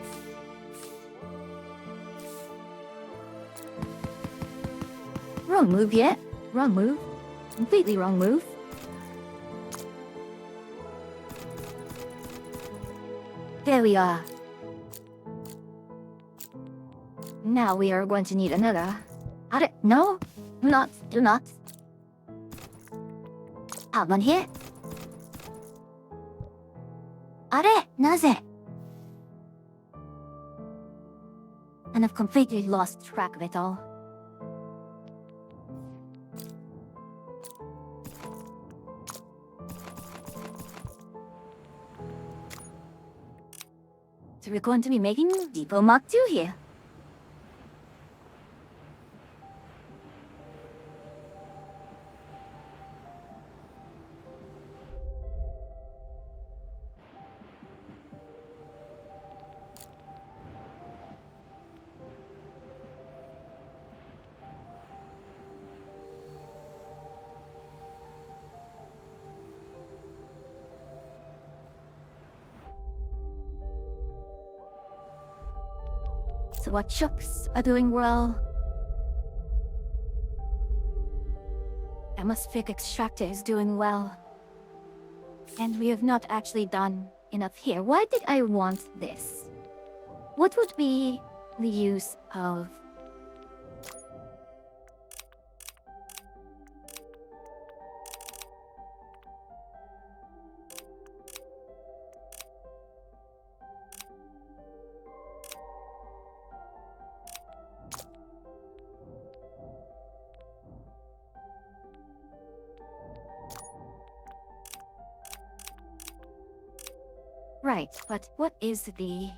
Wrong move yet. Wrong move. Completely wrong move. There we are. Now we are going to need another. No, do not. Carbon here. 나ぜ? And I've completely lost track of it all. So we're going to be making Depot Mark II here. So what ships are doing well? Atmospheric extractor is doing well. And we have not actually done enough here. Why did I want this? What would be the use of... Right, but what is the...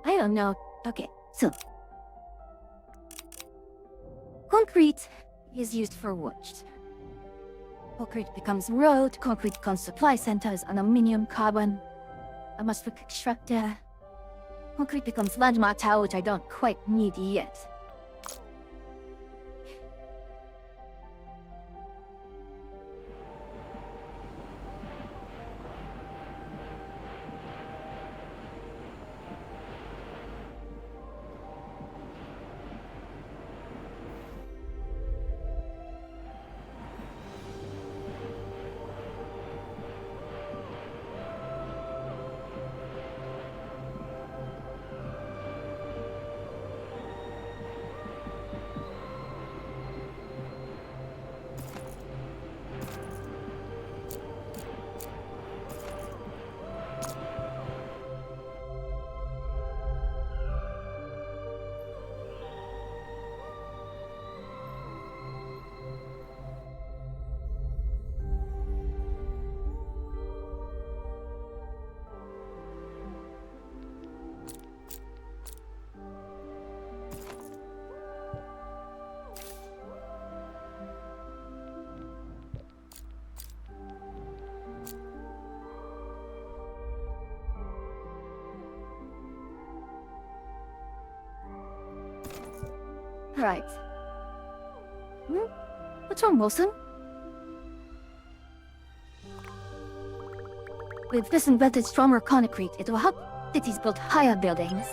I don't know. Okay, so... Concrete is used for wood. Concrete becomes road, concrete becomes supply centers, aluminium, carbon, atmospheric extractor. Concrete becomes landmark tower, which I don't quite need yet. Right. What's wrong, Wilson? With this embedded stronger concrete, it will help cities build higher buildings.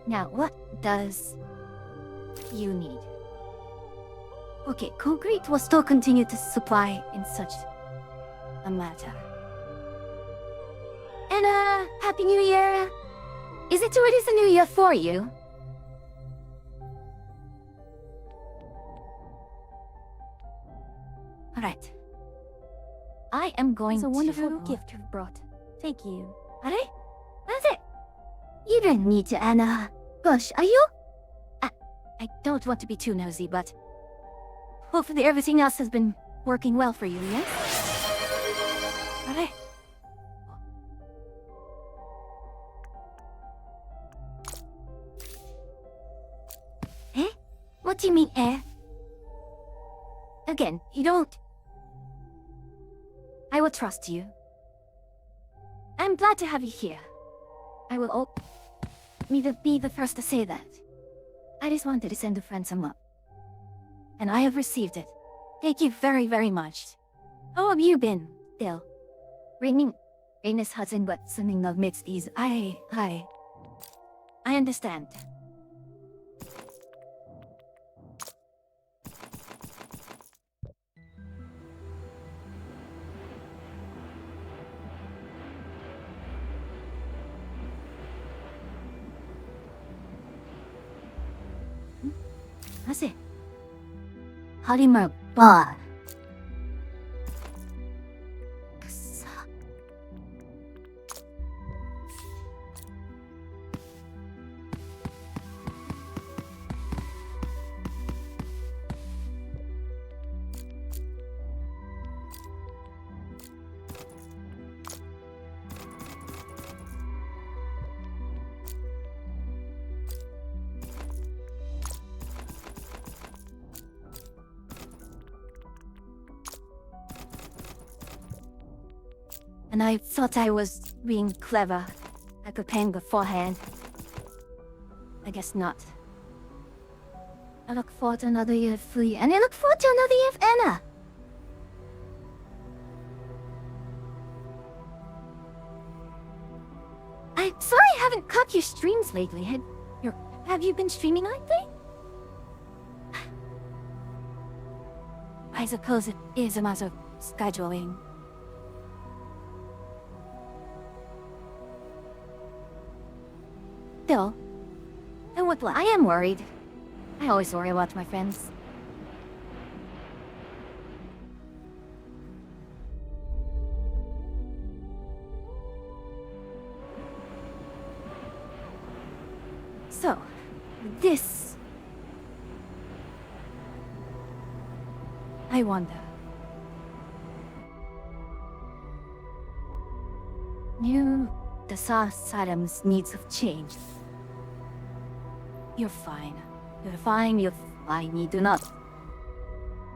Now, what does you need? Okay, concrete will still continue to supply in such a matter. And Happy New Year! Is it already the New Year for you? Alright. I am going It's to... a wonderful gift you've brought. Thank you. Are? That's it. You don't need to, Anna. Gosh, are you? I don't want to be too nosy, but... hopefully everything else has been working well for you, yes? Are? Eh? What do you mean, eh? Again, you don't... I will trust you. I'm glad to have you here. I will be the first to say that. I just wanted to send a friend some love. And I have received it. Thank you very, very much. How have you been, Bill? Rainus hasn't got something amidst these. I understand. 하세. 하리말 봐. And I thought I was being clever. I could paying beforehand. I guess not. I look forward to another year of free, and I look forward to another year of Anna. I'm sorry I haven't caught your streams lately. Have you been streaming lately? I suppose it is a matter of scheduling. Still, I am worried. I always worry about my friends. So, this... I wonder... The Saddam's needs have changed. You're fine. You're fine, you're fine. You do not...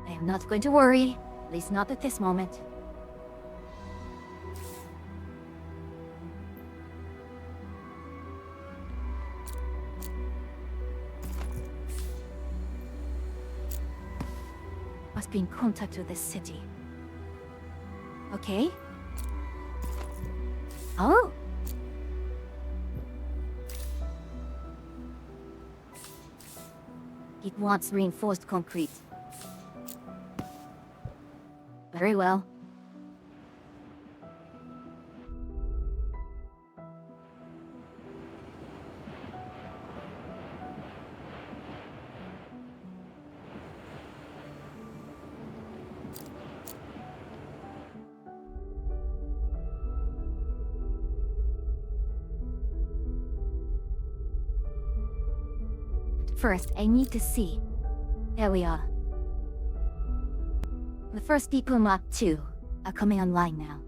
I am not going to worry. At least not at this moment. Must be in contact with this city. Okay. Oh! It wants reinforced concrete. Very well. First, I need to see. There we are. The first people Mach 2 are coming online now.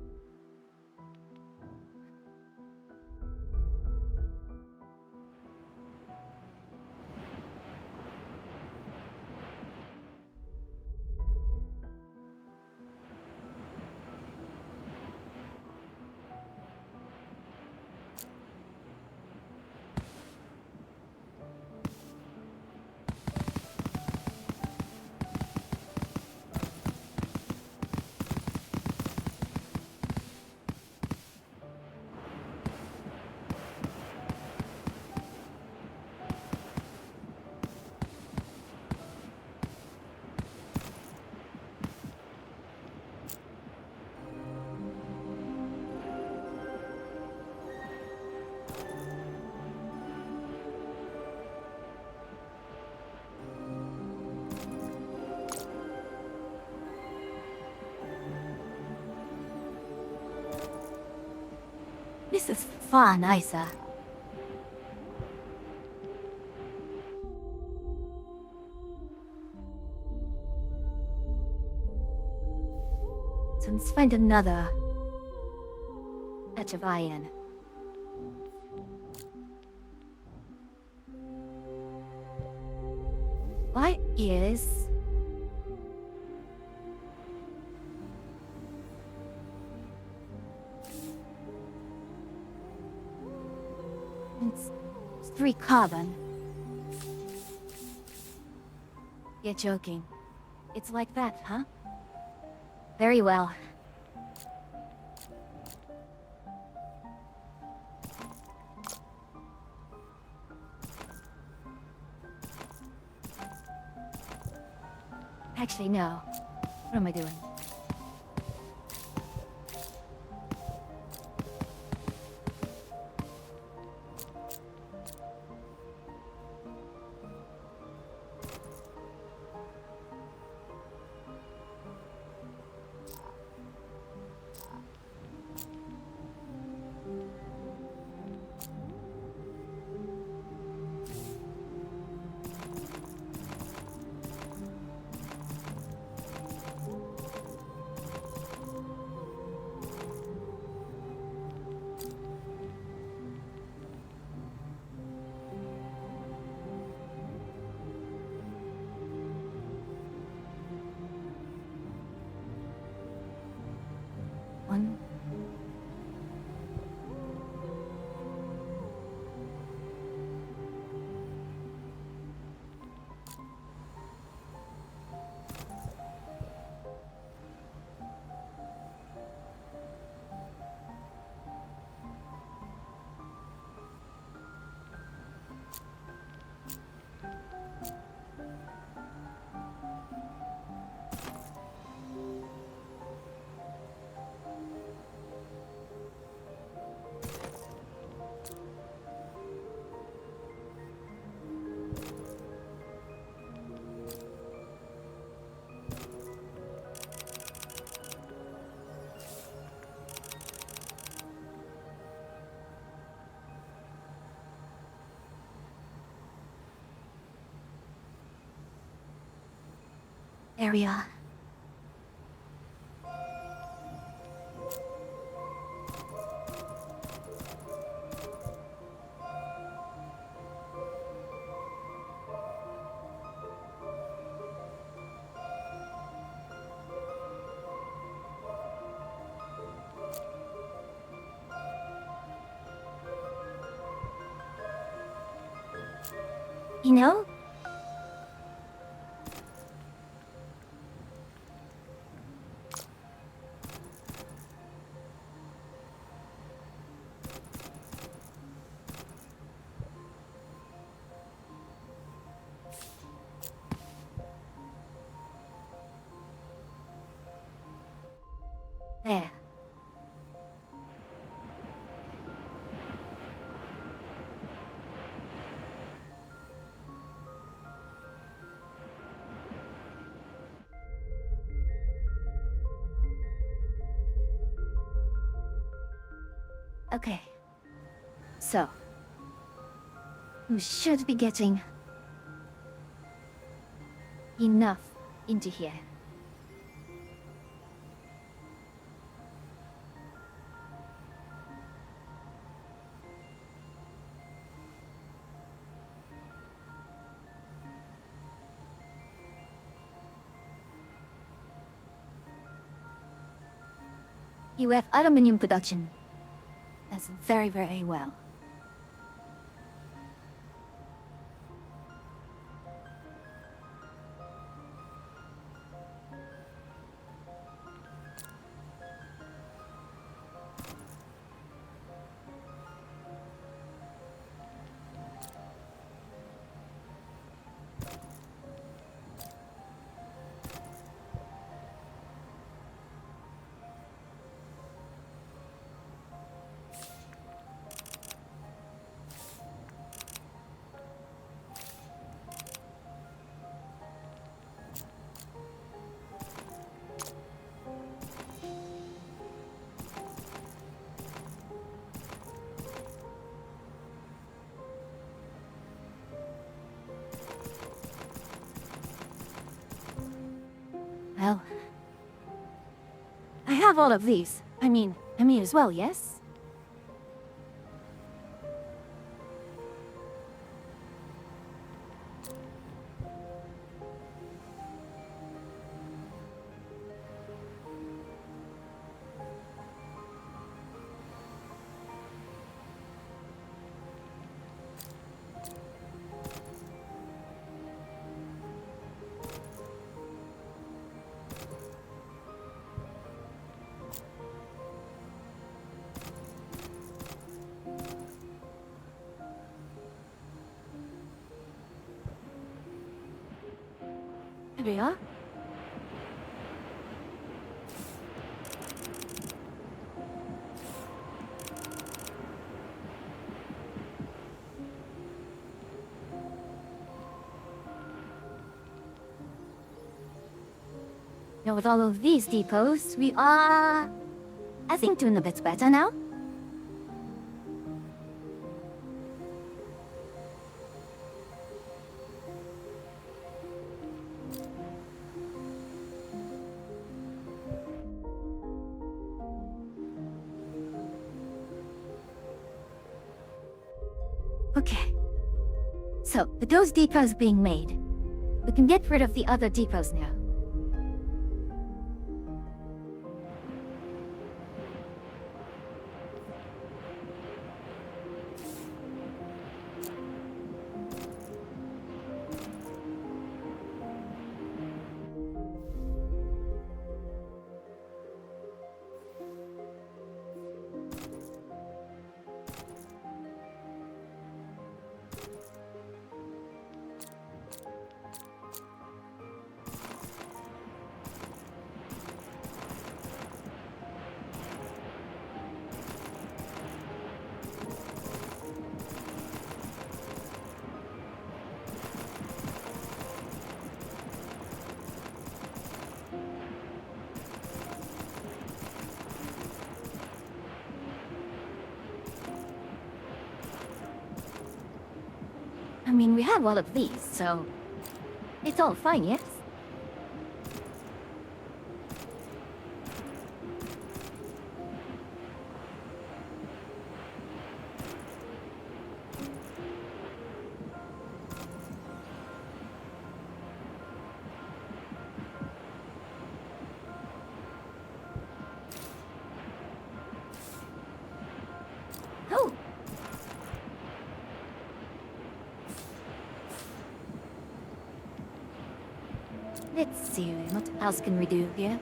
This is fun, Isa. So let's find another patch of iron. Why is... It's 3 carbon. You're joking. It's like that, huh? Very well. Actually, no. What am I doing? One. Area. You know? There. Okay. So, you should be getting enough into here. You have aluminum production. That's very, very well. Well, I have all of these. I mean as well, yes? Here we are. Now with all of these depots, we are, I think, doing a bit better now. Okay. So, with those depots being made, we can get rid of the other depots now. I mean, we have all of these, so it's all fine, yes? Oh! Let's see, what else can we do here?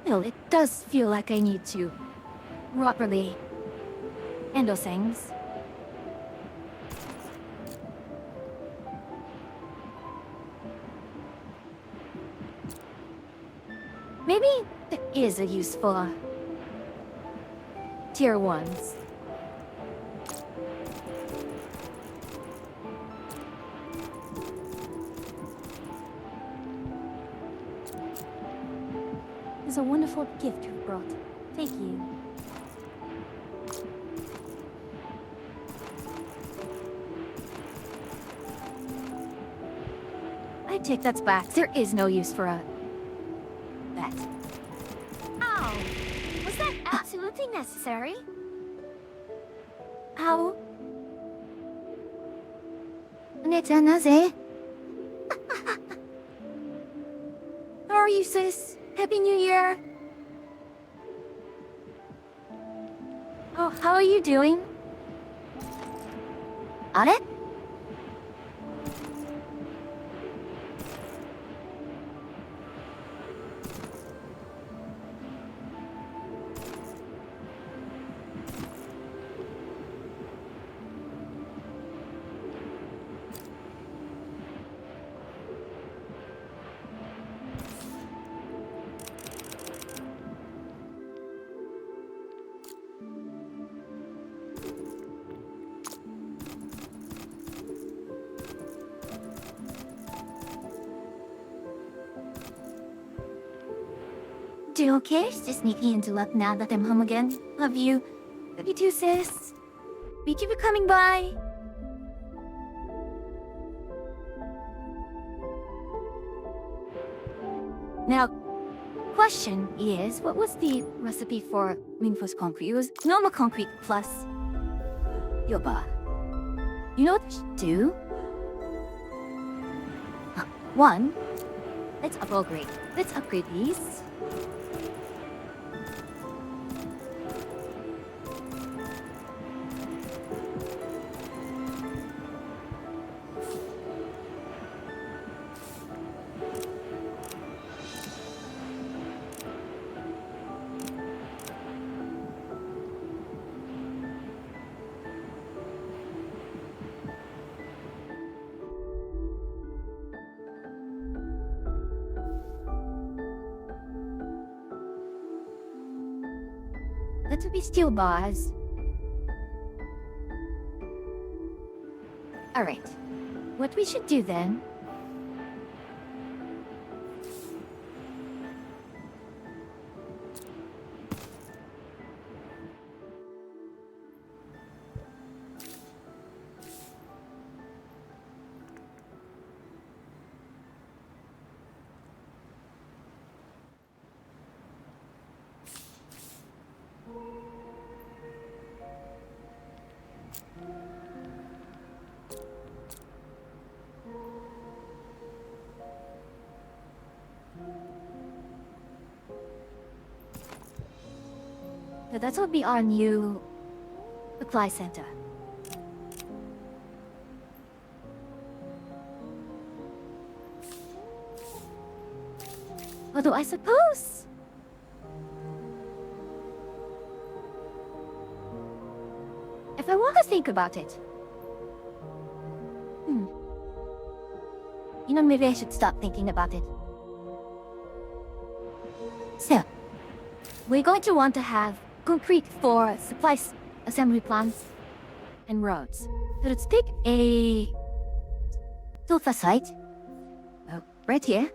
Well, it does feel like I need to properly handle things. Maybe there is a use for tier 1s. It's a wonderful gift you've brought. Thank you. I take that back. There is no use for that. Ow! Was that absolutely necessary? How? お姉ちゃんなぜ? How are you, sis? Happy New Year! Oh, how are you doing? あれ? you okay? Just sneaking into luck now that I'm home again. Love you. Love you too, sis. Thank you for coming by. Now, question is, what was the recipe for reinforced concrete? It was normal concrete plus yoba. You know what we should do? One, let's upgrade. Let's upgrade these. That would be steel bars. Alright. What we should do then... So that will be our new supply center. Although I suppose... if I want to think about it... You know, maybe I should stop thinking about it. So, we're going to want to have concrete for supplies, assembly plants, and roads. So let's take a sofa site. Oh, right here.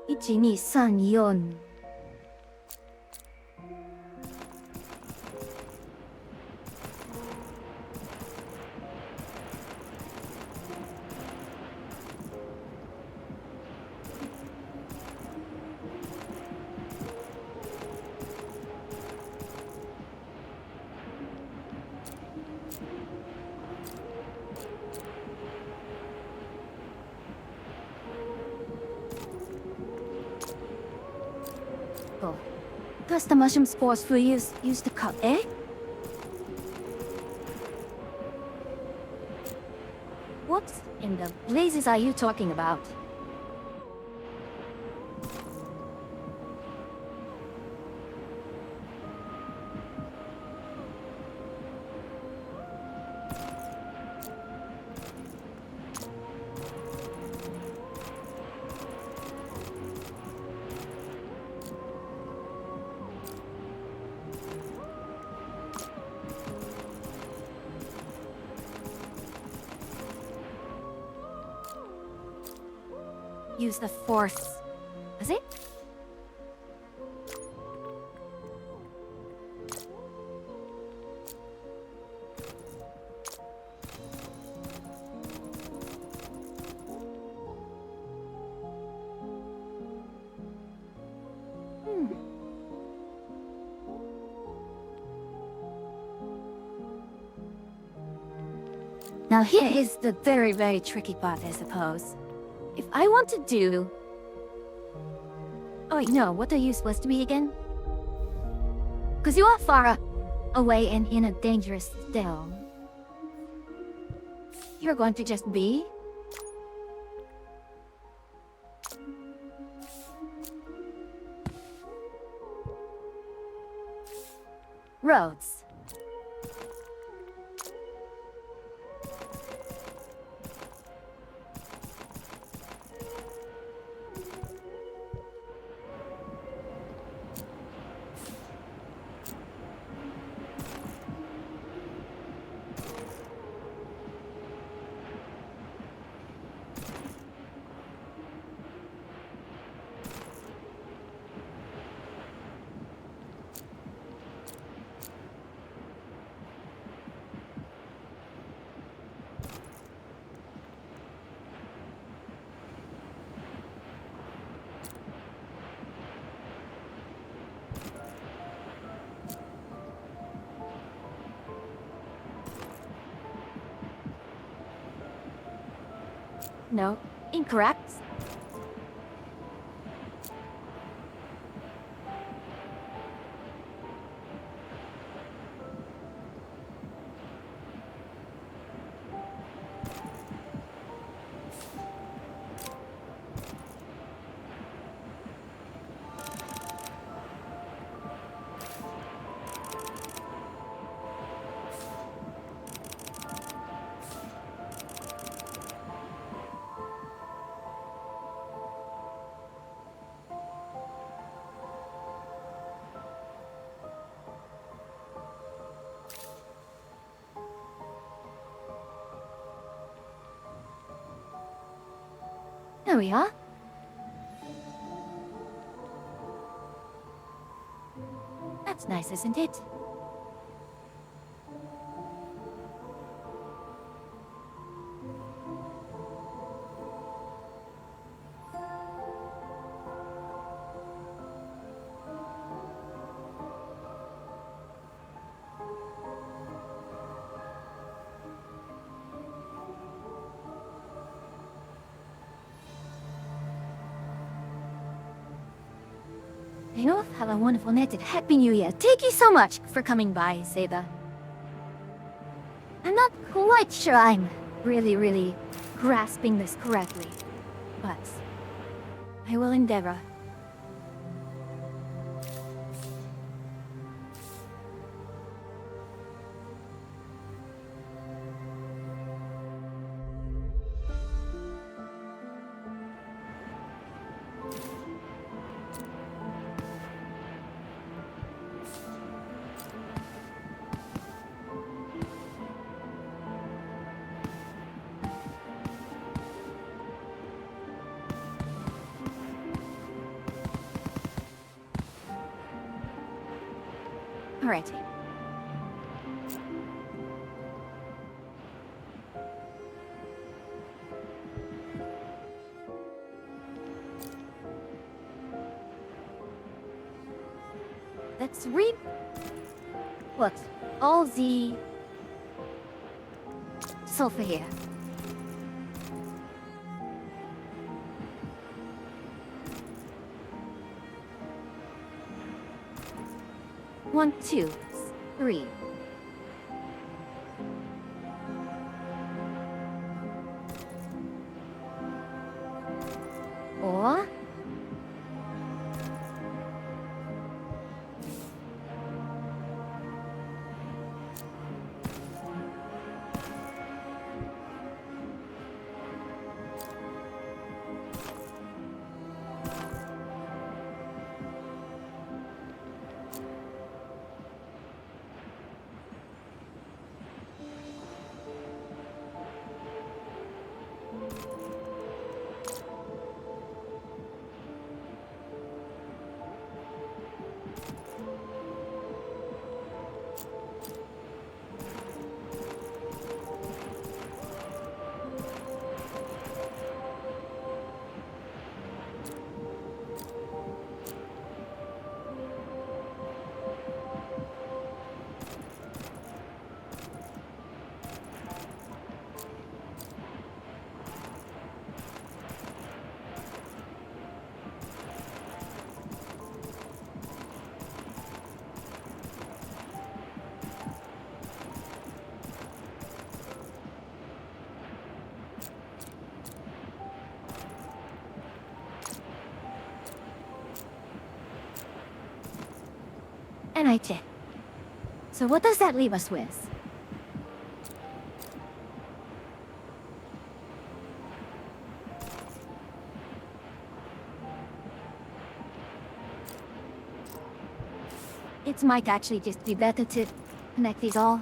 Ichi, ni, san, yon. Plus the mushroom spores for use to cut, eh? What in the blazes are you talking about? Use the force. Is it? Now here is the very, very tricky part, I suppose. If I want to do... Oh, no, what are you supposed to be again? Because you are far away and in a dangerous dell. You're going to just be... roads. No, incorrect. There we are. That's nice, isn't it? You all have a wonderful night and Happy New Year. Thank you so much for coming by, Seda. I'm not quite sure I'm really grasping this correctly, but I will endeavor. Alrighty. Let's read what all the sulfur here. One, two, three. Or and I did. So what does that leave us with? It might actually just be better to connect these all.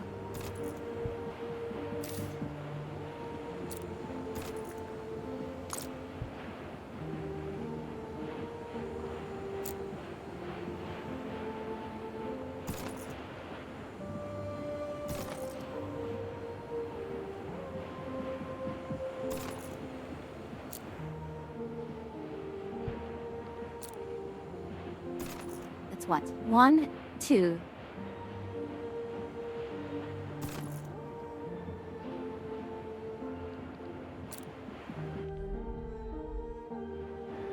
That's what? 1, 2.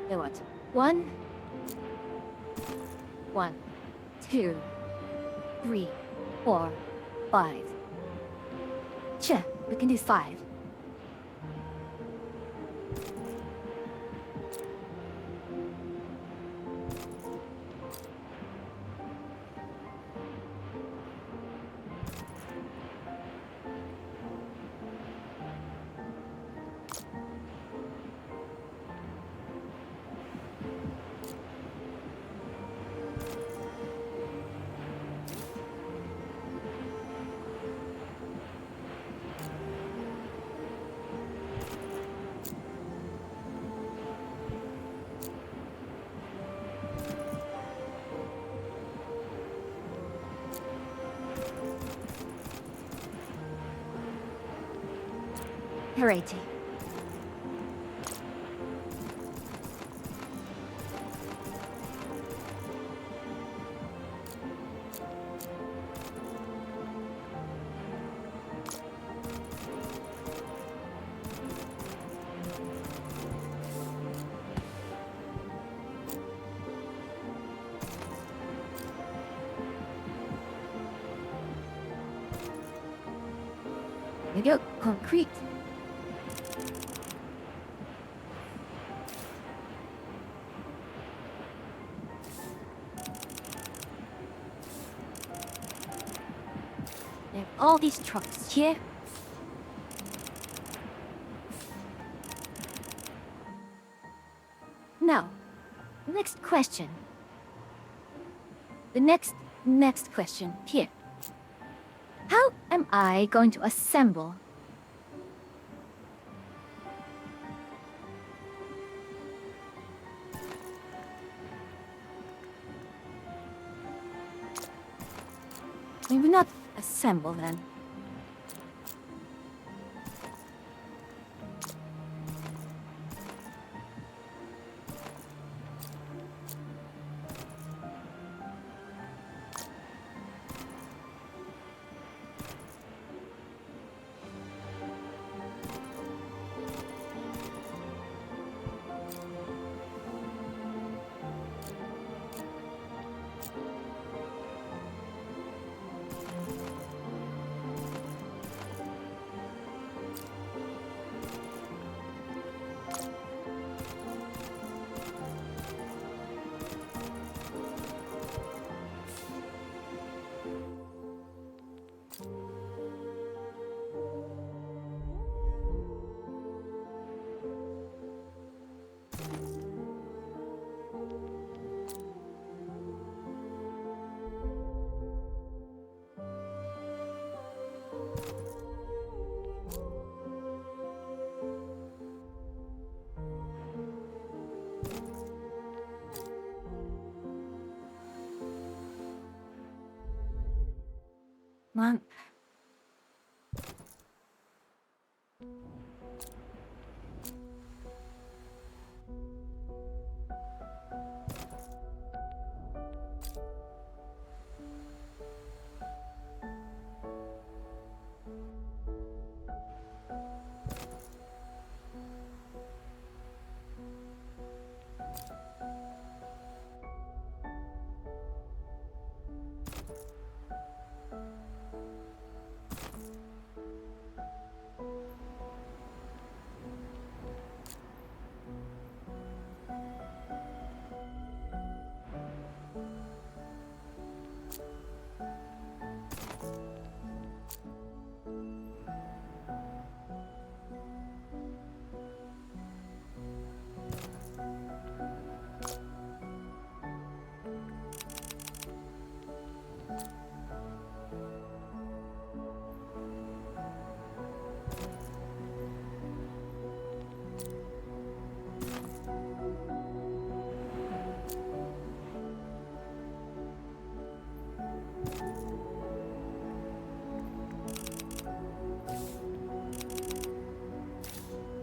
Then what? 1, 1, 2, 3, 4, 5. Sure, we can do 5. Alrighty. You go concrete. They have all these trucks here. Now, next question. The next question here. How am I going to assemble? Maybe not assemble then.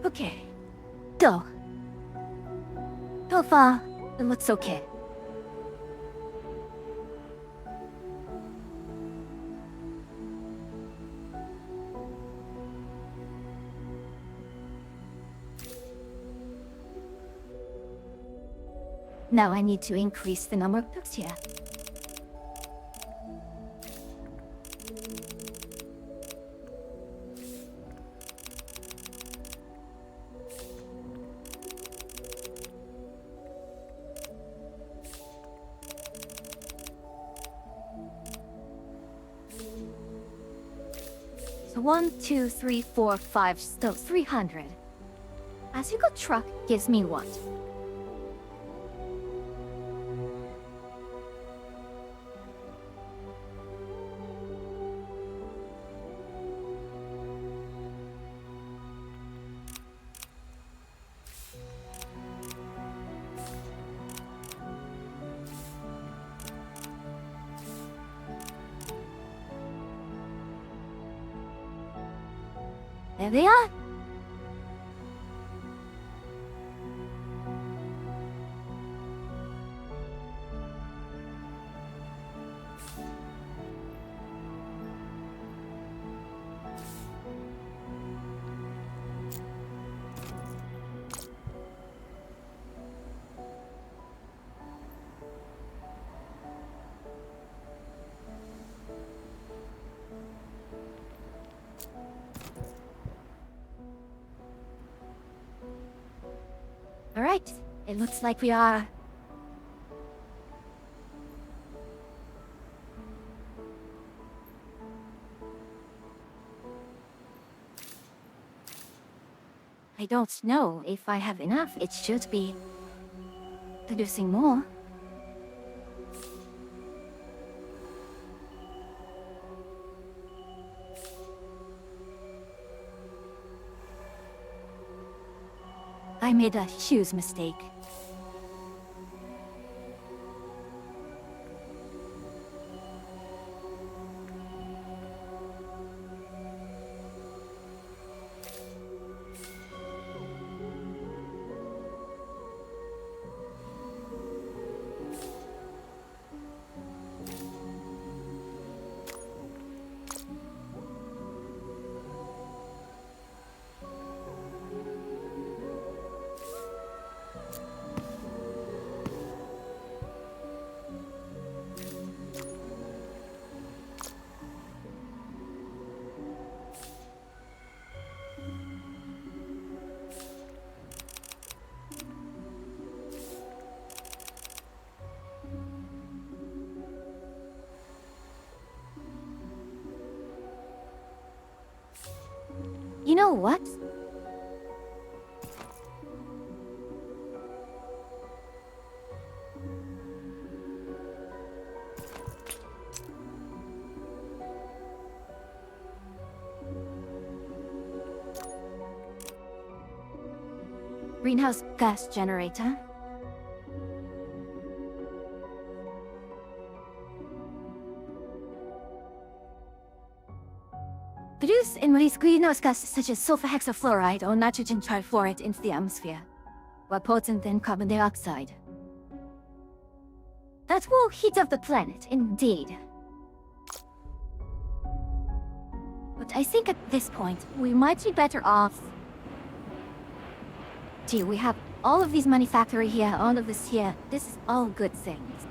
Okay. Go. So far, it looks okay. Now I need to increase the number of books here. So 1, 2, 3, 4, 5, still 300. A single truck gives me what? There they are. All right, it looks like we are... I don't know if I have enough. It should be producing more. I made a huge mistake. You know what? Greenhouse gas generator. Produce and release greenhouse gases such as sulfur hexafluoride or nitrogen trifluoride into the atmosphere, more potent than carbon dioxide. That will heat up the planet, indeed. But I think at this point, we might be better off... Gee, we have all of these manufacturing here, all of this here. This is all good things.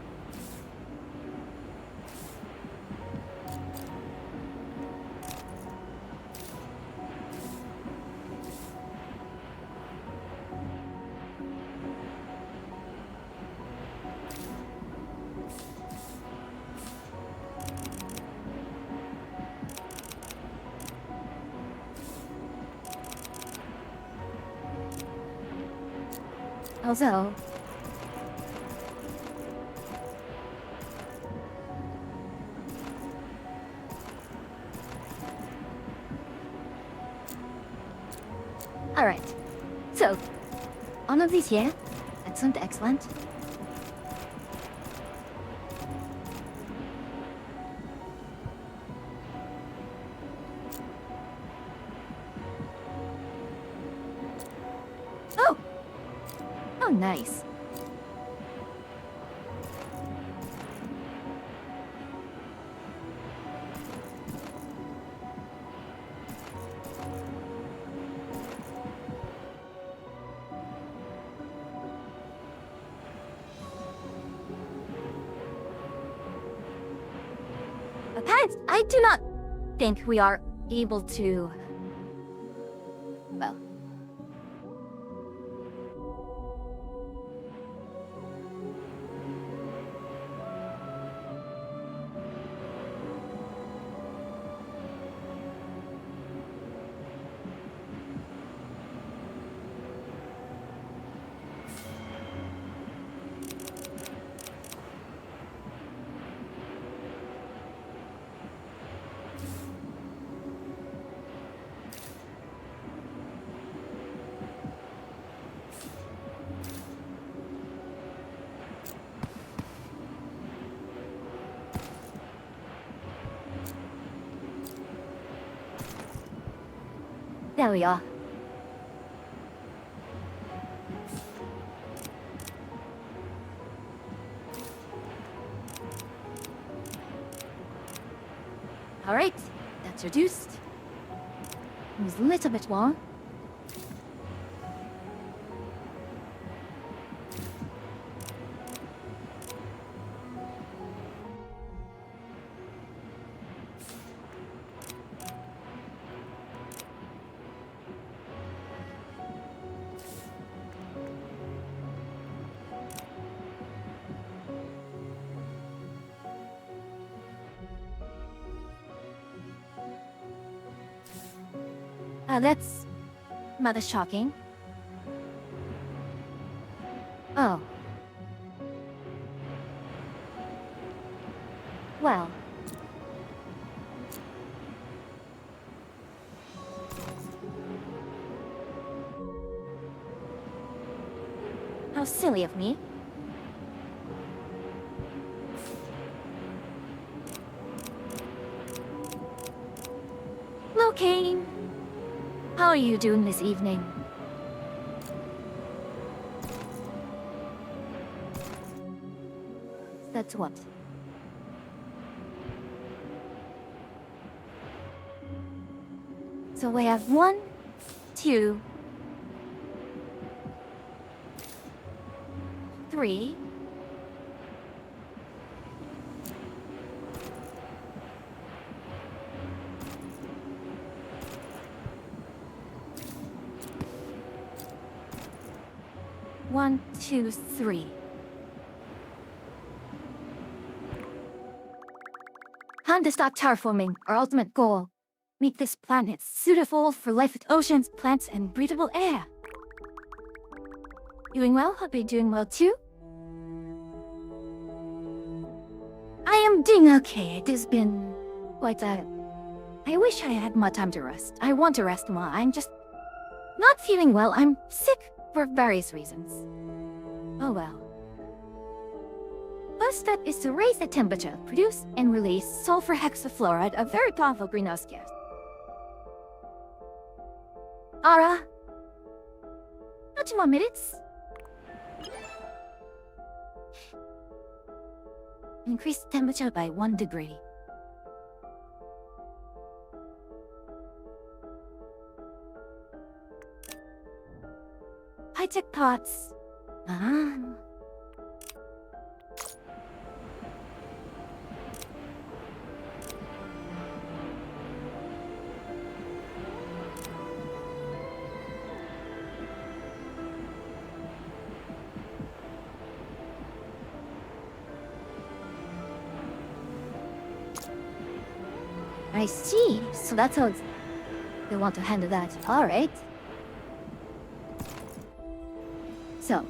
Although... Alright. So, all of these here. Excellent, excellent. How nice. Apparently, I do not think we are able to. Well. There we are. Alright, that's reduced. It was a little bit long. That's rather shocking. Oh. Well. How silly of me. Locane. How are you doing this evening? That's what? So we have 1, 2, 3. One, two, three. Time to stop terraforming, our ultimate goal. Make this planet suitable for life with oceans, plants, and breathable air. Doing well? Hope you're doing well too. I am doing okay. It has been quite a... I wish I had more time to rest. I want to rest more. I'm just not feeling well. I'm sick for various reasons. Oh well. First step is to raise the temperature, produce and release sulfur hexafluoride, a very powerful greenhouse gas. Ara? Not 2 more minutes. Increase the temperature by 1 degree. High-tech pots. Ah. I see. So that's how they want to handle that. All right. So.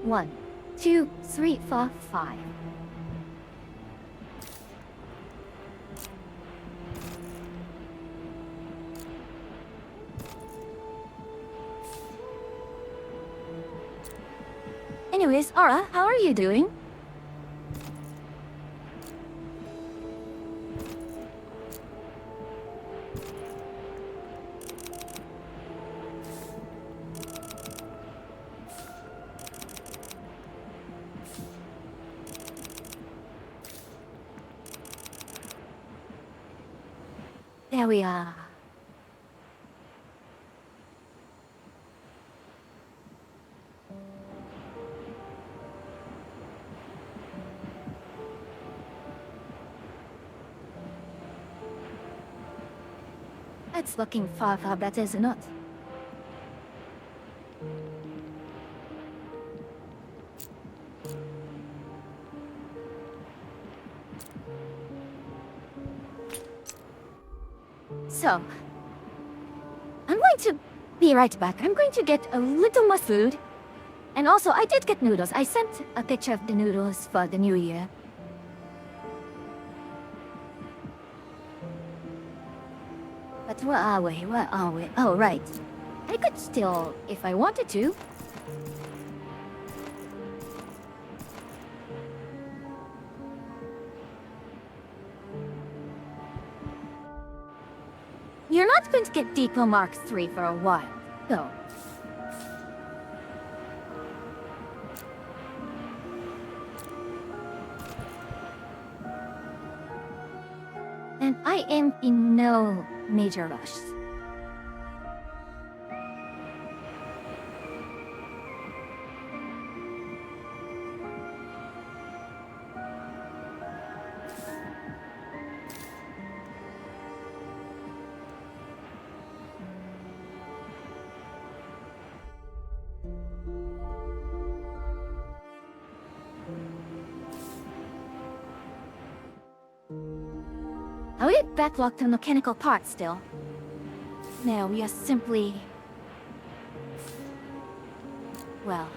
1, 2, 3, 4, 5. Anyways, Ara, how are you doing? There we are. It's looking far, far better, isn't it? So, I'm going to be right back. I'm going to get a little more food. And also, I did get noodles. I sent a picture of the noodles for the new year. But where are we? Where are we? Oh, right. I could still, if I wanted to. You're not going to get Depot Mark III for a while, though. And I am in no major rush. Are we backlogged on mechanical parts still? No, we are simply... well...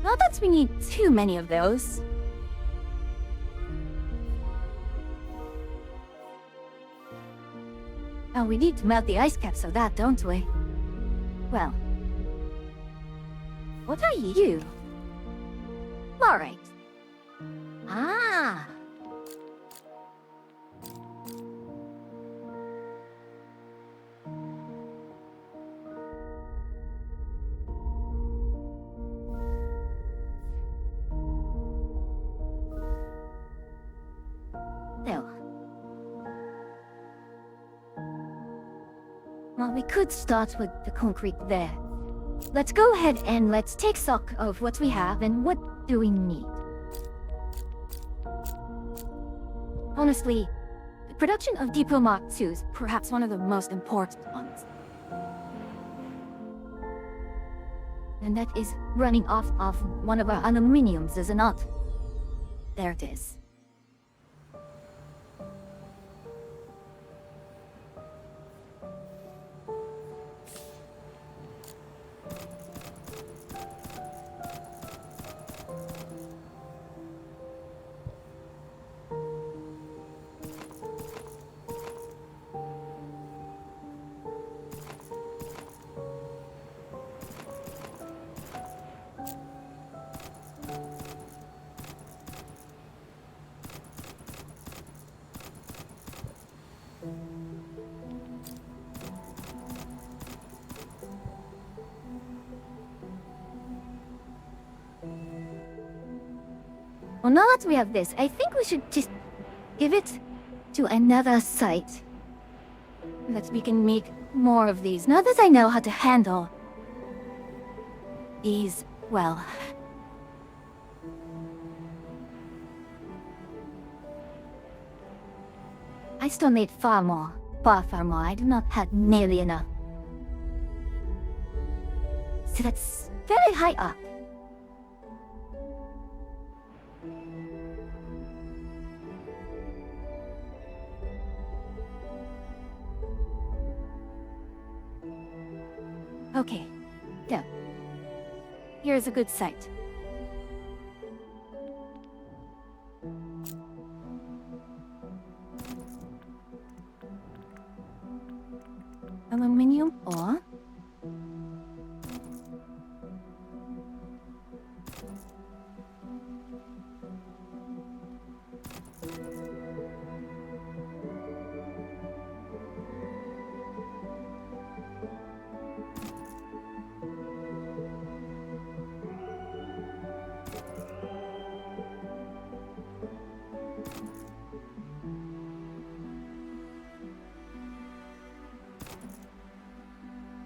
Not that we need too many of those. Oh, we need to melt the ice caps of that, don't we? Well... what are you? Alright. Ah! There. Well, we could start with the concrete there. Let's go ahead and let's take stock of what we have and what do we need. Honestly, the production of Depot Mark II is perhaps one of the most important ones. And that is running off of one of our aluminiums, is it not? There it is. Well, now that we have this, I think we should just give it to another site. That we can make more of these. Now that I know how to handle these, well... I still need far more. Far more. I do not have nearly enough. So that's very high up. Okay. Yeah. Here's a good site. Aluminium ore?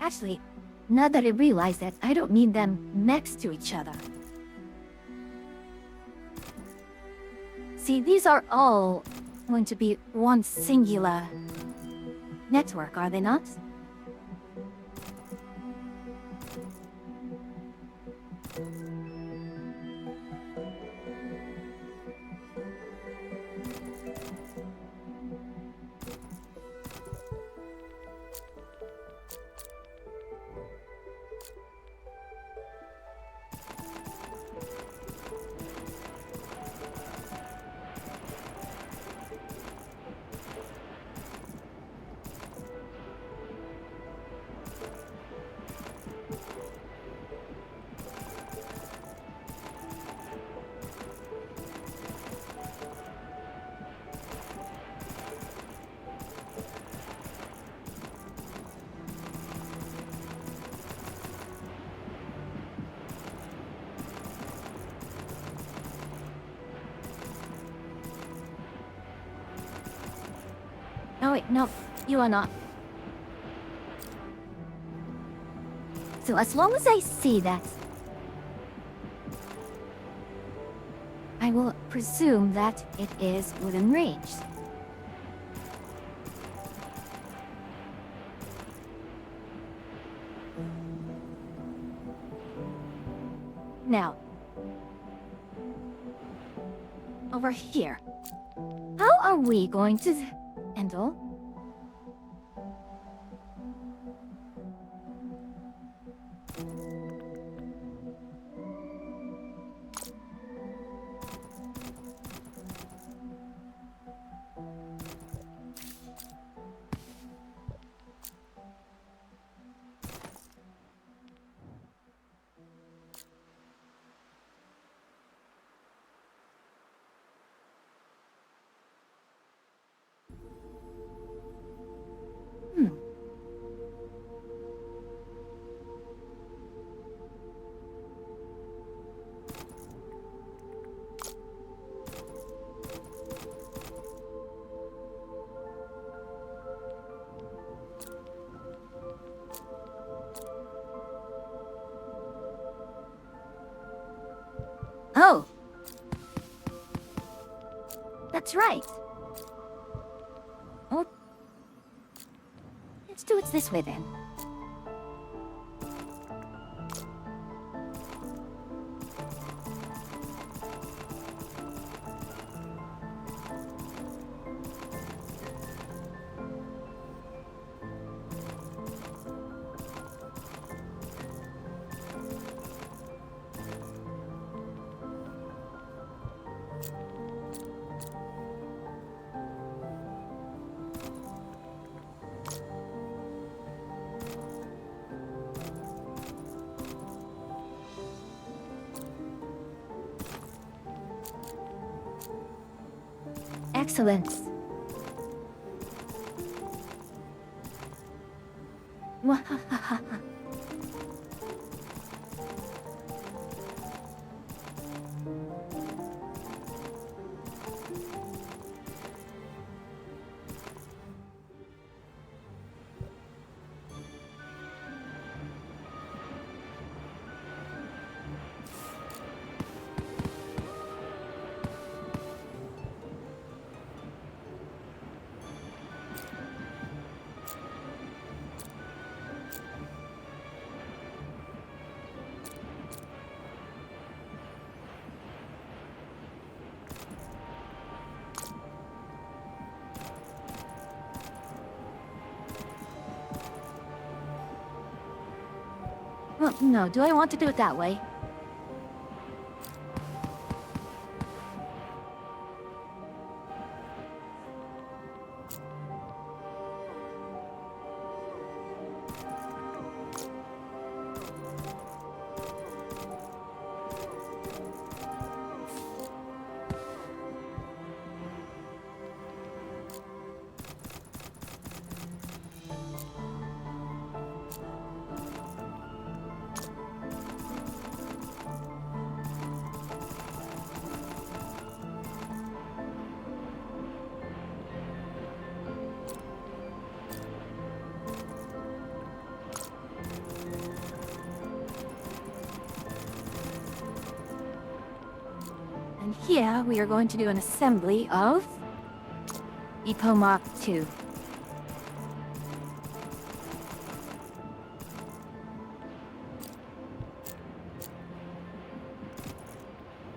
Actually, now that I realize that I don't need them next to each other. See, these are all going to be one singular network, are they not? Oh wait, no, you are not. So as long as I see that, I will presume that it is within range. Now, over here. How are we going to handle? Hmm. Oh! That's right. Oh. Let's do it this way then. Excellent. Wahahaha. No, do I want to do it that way? And here we are going to do an assembly of Epo Mark II.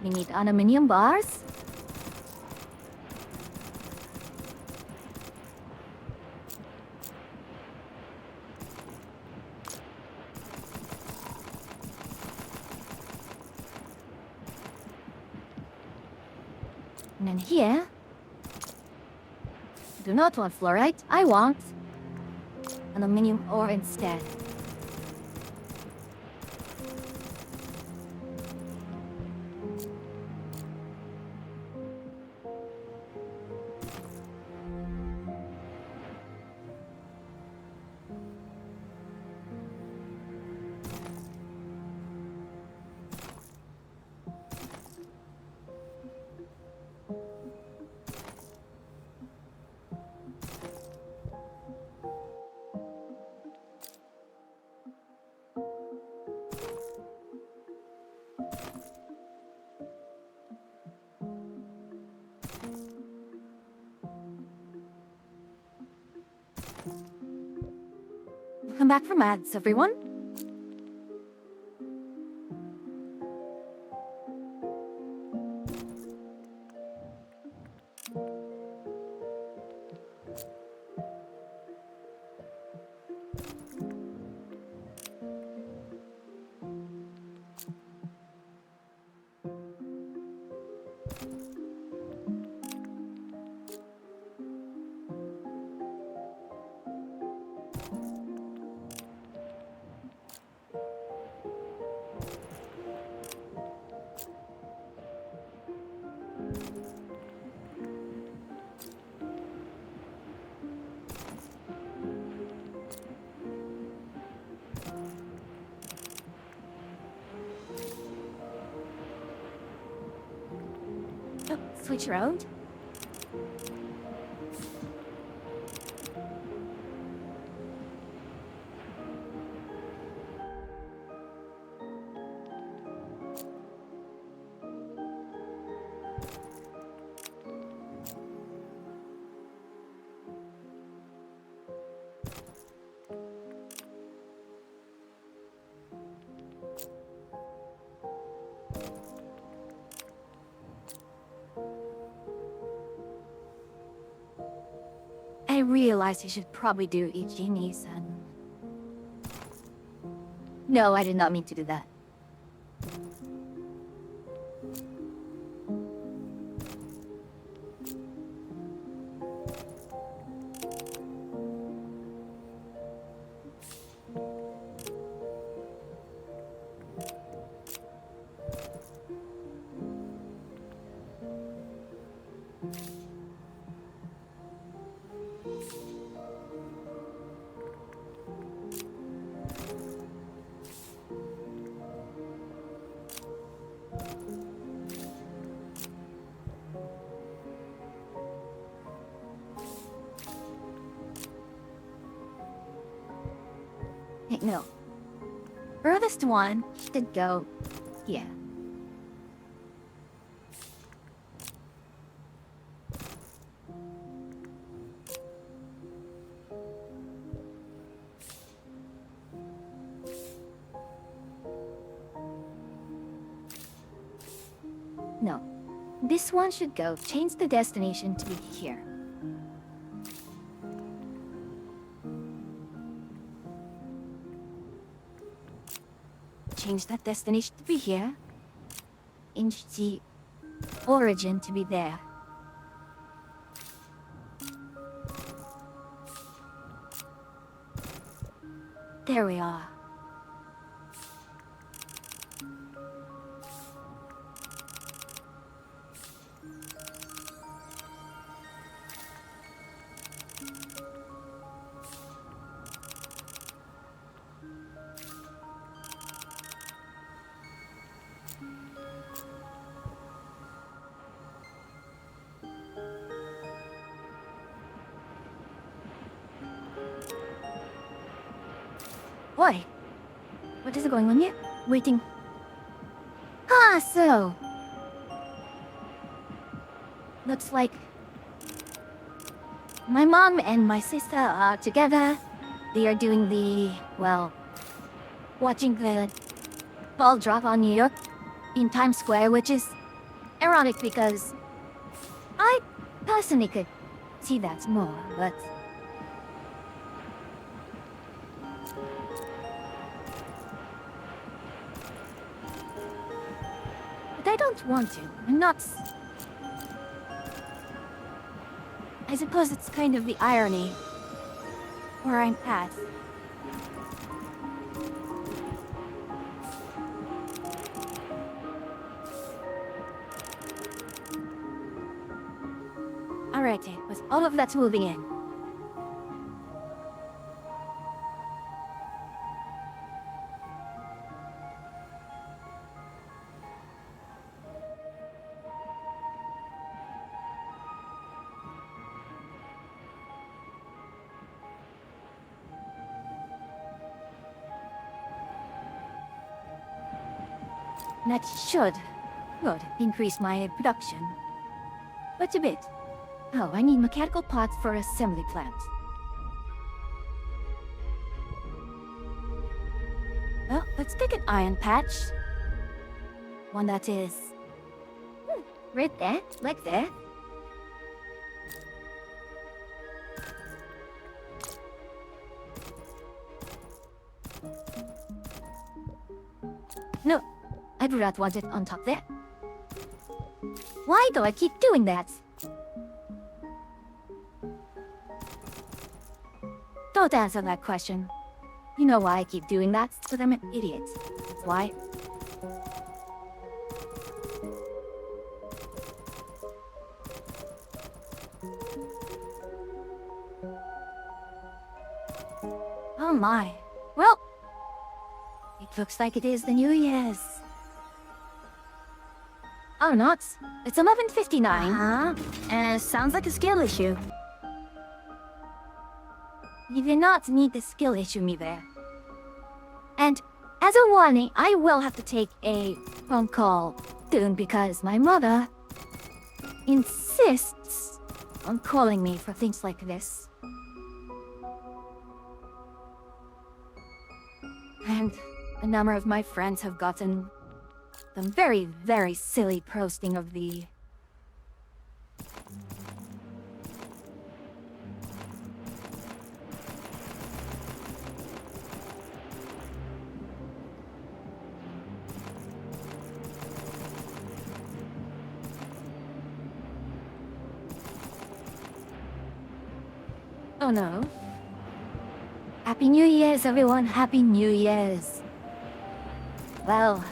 We need aluminium bars. And then here, I do not want fluorite, I want aluminium ore instead. Welcome back from ads, everyone. Oh, switch around. I realized I should probably do each genies and... No, I did not mean to do that. Hey, no. Furthest one should go here. No. This one should go. Change the destination to be here. change that destination to be here. Change the origin to be there. There we are. Why? What is going on here? Waiting. Ah, so. Looks like my mom and my sister are together. They are doing watching the ball drop on New York in Times Square, which is ironic because I personally could see that more, but I don't want to. I'm not. I suppose it's kind of the irony where I'm at. Alright, with all of that moving in. That would increase my production. But a bit. Oh, I need mechanical parts for assembly plant. Well, let's take an iron patch. One that is right there, like that. No, I do not want it on top there. Why do I keep doing that? Don't answer that question. You know why I keep doing that? Because I'm an idiot. That's why. Oh my. Well, it looks like it is the New Year's. Oh, not. It's 11:59. Sounds like a skill issue. You do not need to skill issue me there. And as a warning, I will have to take a phone call soon because my mother insists on calling me for things like this. And a number of my friends have gotten some very, very silly posting of the Oh no. Happy New Year's, everyone. Happy New Year's. Well,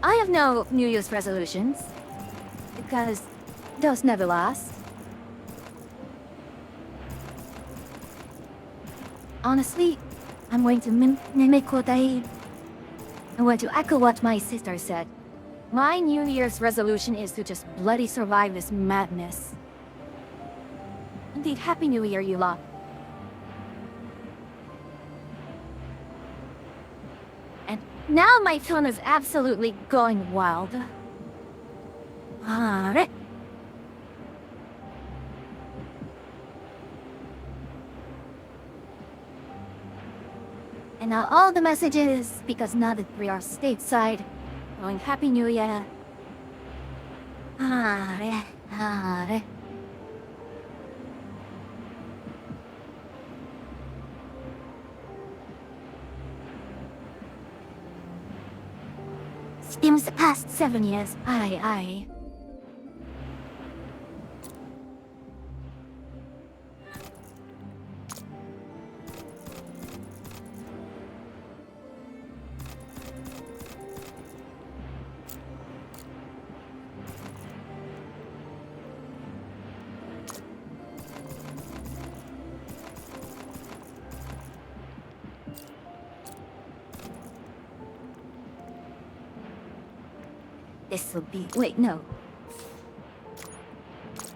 I have no New Year's resolutions, because those never last. Honestly, I'm going to mimic what I'm going to echo what my sister said. My New Year's resolution is to just bloody survive this madness. Indeed, Happy New Year, you lot. And now my phone is absolutely going wild. And now all the messages, because now that we are stateside, going Happy New Year. was the past 7 years. Aye. This will be... Wait, no.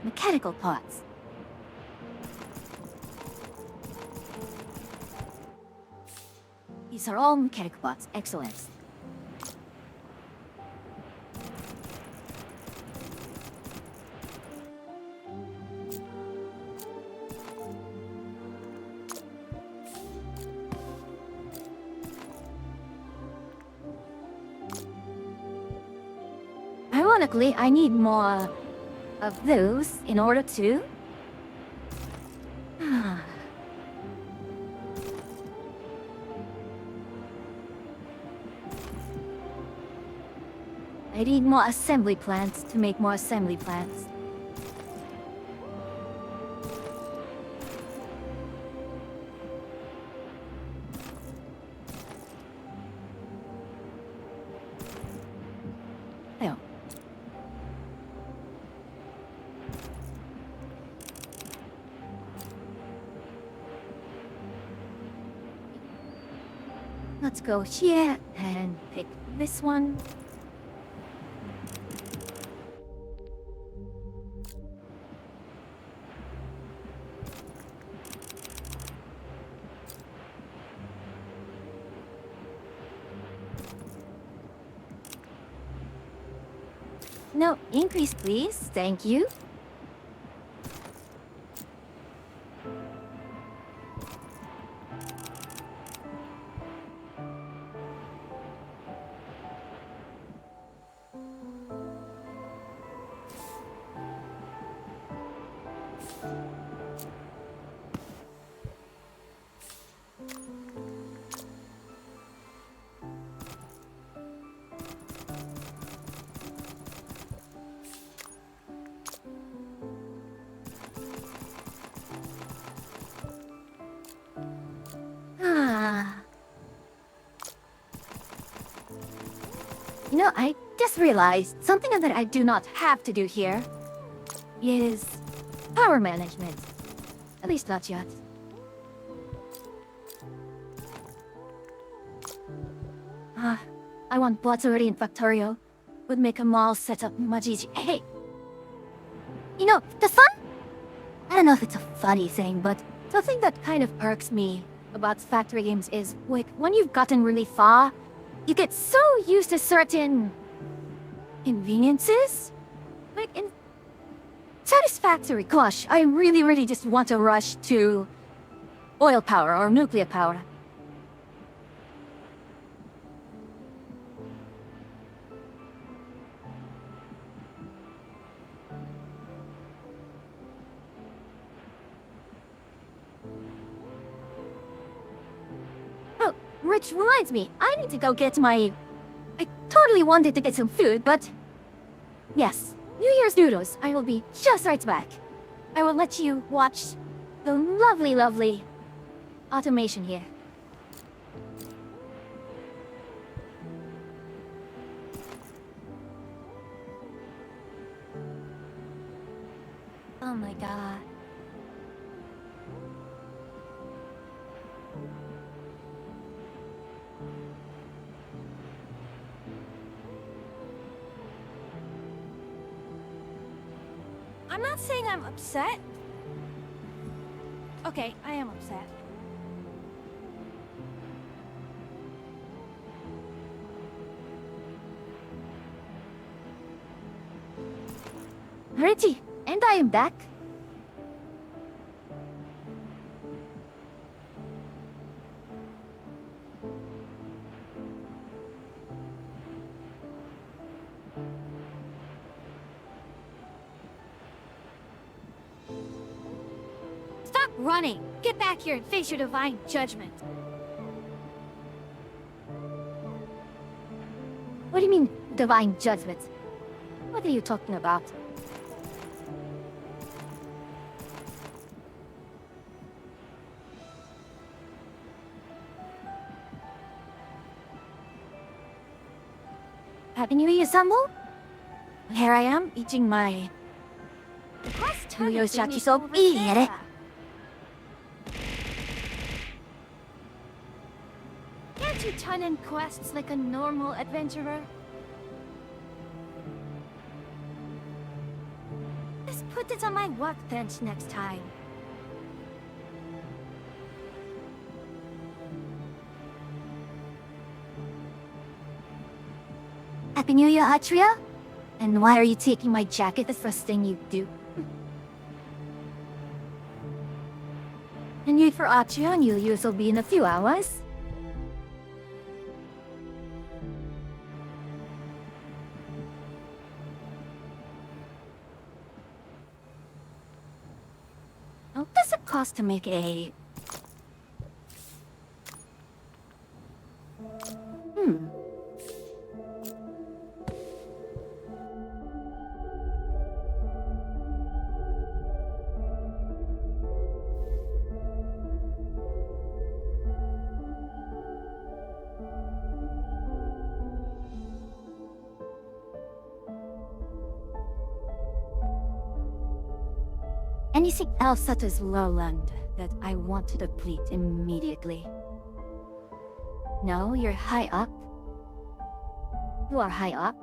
Mechanical parts. These are all mechanical parts. Excellent. Ironically, I need more of those in order to... I need more assembly plants to make more assembly plants. There. Let's go here and pick this one. No, increase please. Thank you. You know, I just realized something that I do not have to do here is power management. At least not yet. I want Buttery and Factorio. Would make a mall setup much easier. Hey! You know, the sun? I don't know if it's a funny thing, but the thing that kind of irks me about factory games is, like, when you've gotten really far, you get so used to certain conveniences. Like in Satisfactory, gosh, I really just want to rush to oil power or nuclear power. Which reminds me, I need to go get my... I totally wanted to get some food, but... Yes, New Year's noodles. I will be just right back. I will let you watch the lovely automation here. Oh my god. I'm not saying I'm upset. Okay, I am upset. Richie, and I am back. Stop running! Get back here and face your divine judgment. What do you mean, divine judgment. What are you talking about? Happy New Year, Sambo? Here I am, eating my The quest New Year's target thing is yakisoba. over Eat it. there. Can't you turn in quests like a normal adventurer? Just put it on my workbench next time. Happy New Year, Atria? And why are you taking my jacket the first thing you do? And you for Atria and New Year's will be in a few hours. What does it cost to make a... Anything else such as Lowland that I want to deplete immediately? No, you're high up. You are high up.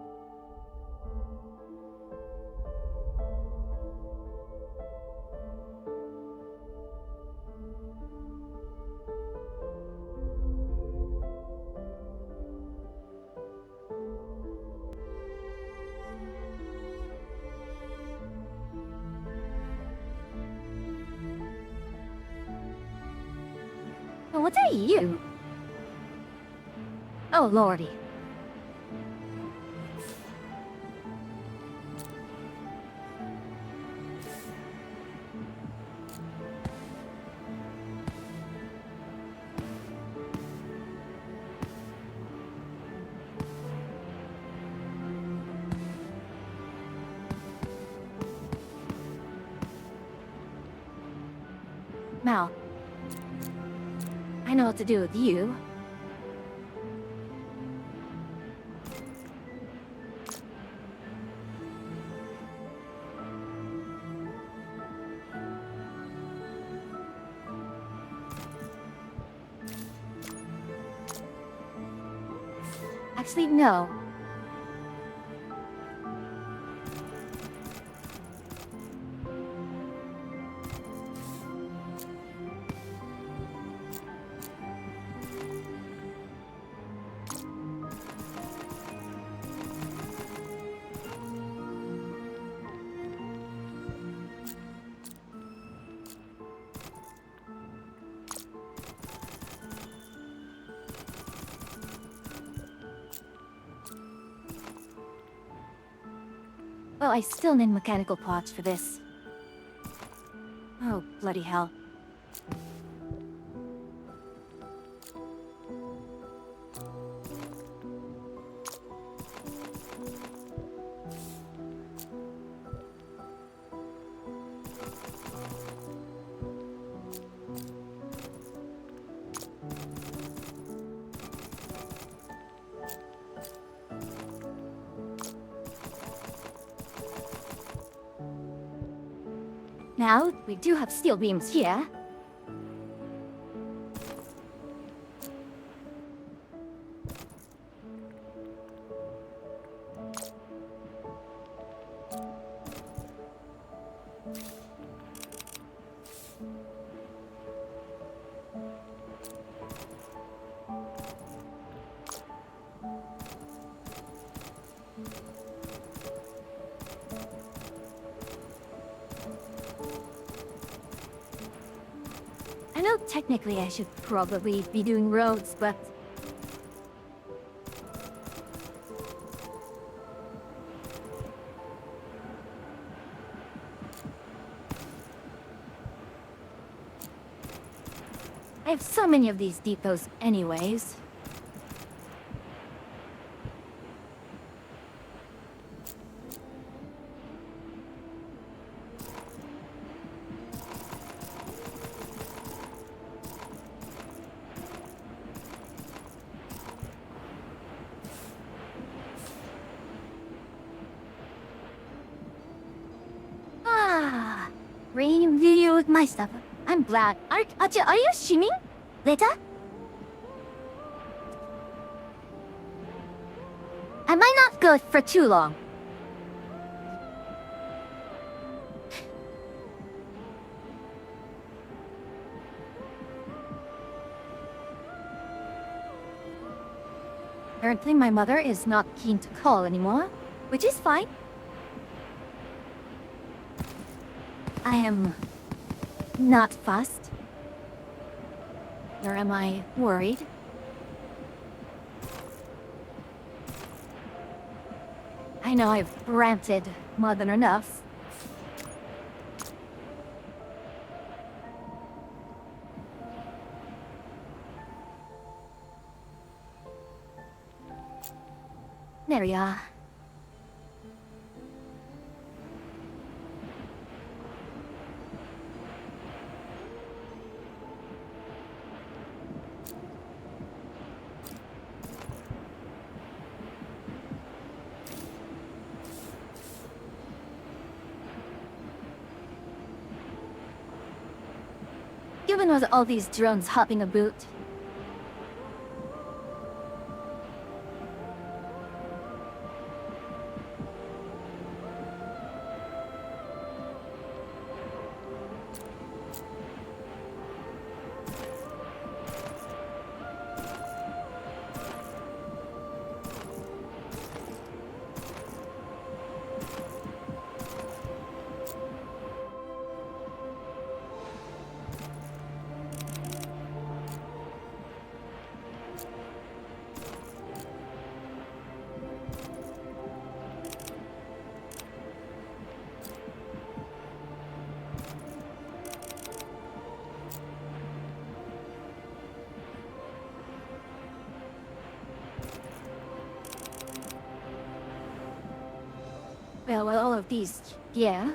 What are you? Oh, lordy. Mal. I know what to do with you. Actually, no. Well, I still need mechanical parts for this. Oh, bloody hell. Now, we do have steel beams here. I know technically I should probably be doing roads, but... I have so many of these depots anyways. Review with my stuff. I'm glad. Are you streaming? Later? I might not go for too long. Apparently my mother is not keen to call anymore, which is fine. I am not fussed. Nor am I worried. I know I've ranted more than enough. There we are. Given with all these drones hopping about, well, all of these, yeah.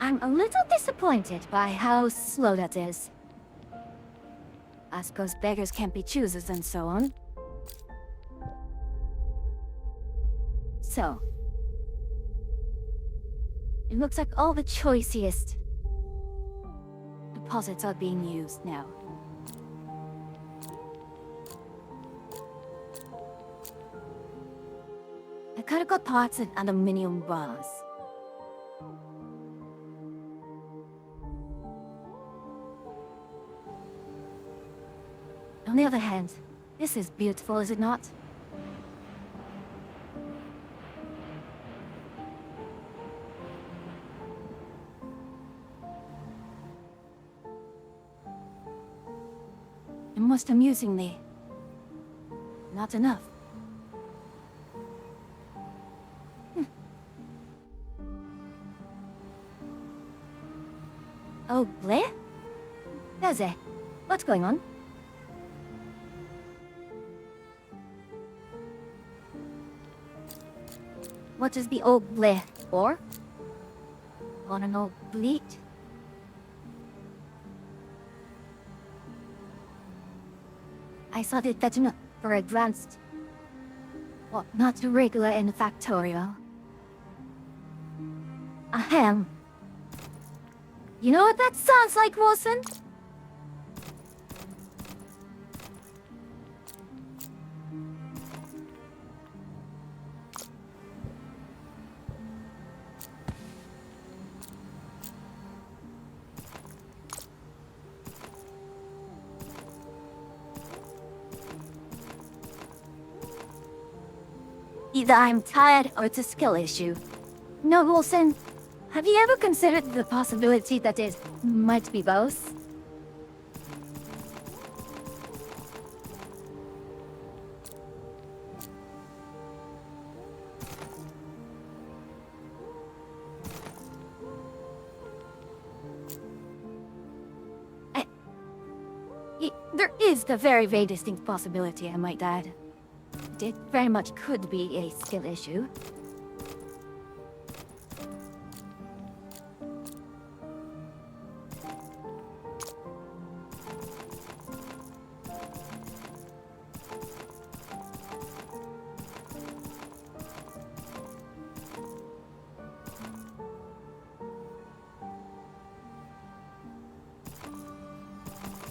I'm a little disappointed by how slow that is. I suppose beggars can't be choosers and so on. So, it looks like all the choicest deposits are being used now. I could have got parts in aluminium bars. On the other hand, this is beautiful, is it not? And most amusingly, not enough. Oh, Blair? There's it. What's going on? What is the old Blair for? On an old bleat? I thought it better not for advanced. Well, not regular in factorial. Ahem. You know what that sounds like, Wilson? Either I'm tired or it's a skill issue. No, Wilson. Have you ever considered the possibility that it might be both? There is the very distinct possibility, I might add. It very much could be a skill issue.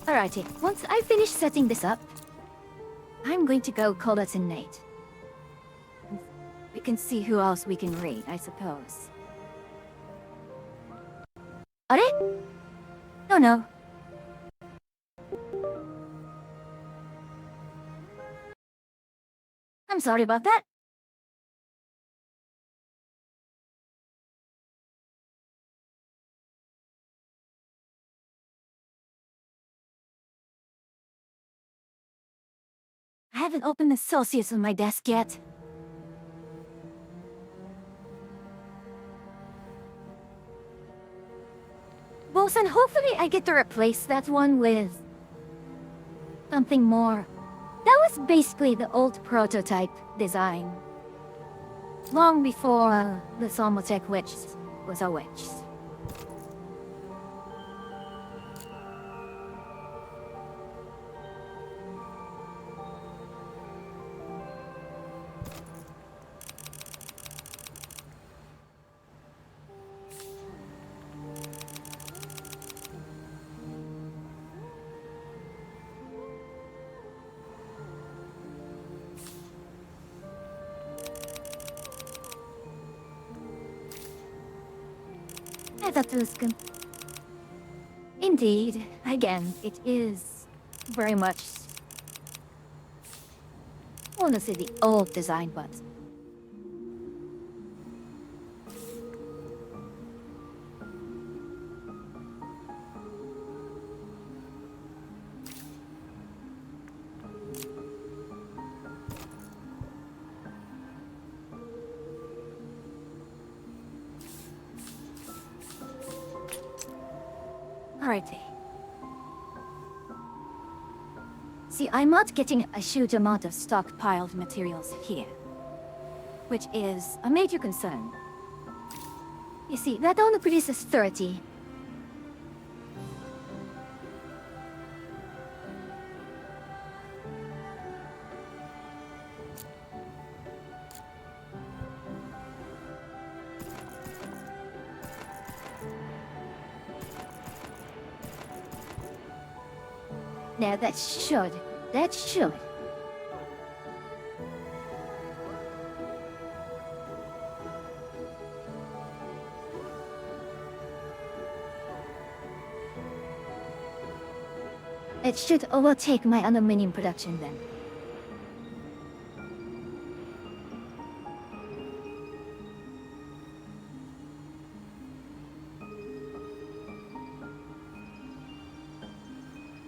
Alrighty, once I finish setting this up, I'm going to go call it a night. We can see who else we can raid, I suppose. Are? No, no. I'm sorry about that. I haven't opened the Celsius on my desk yet. Bosun, hopefully I get to replace that one with something more. That was basically the old prototype design. Long before the Somotech witch was a witch. Tuscan. Indeed, again, it is very much honestly the old design, but alrighty. See, I'm not getting a huge amount of stockpiled materials here, which is a major concern. You see, that only produces 30. Now that should. It should overtake my aluminum production then.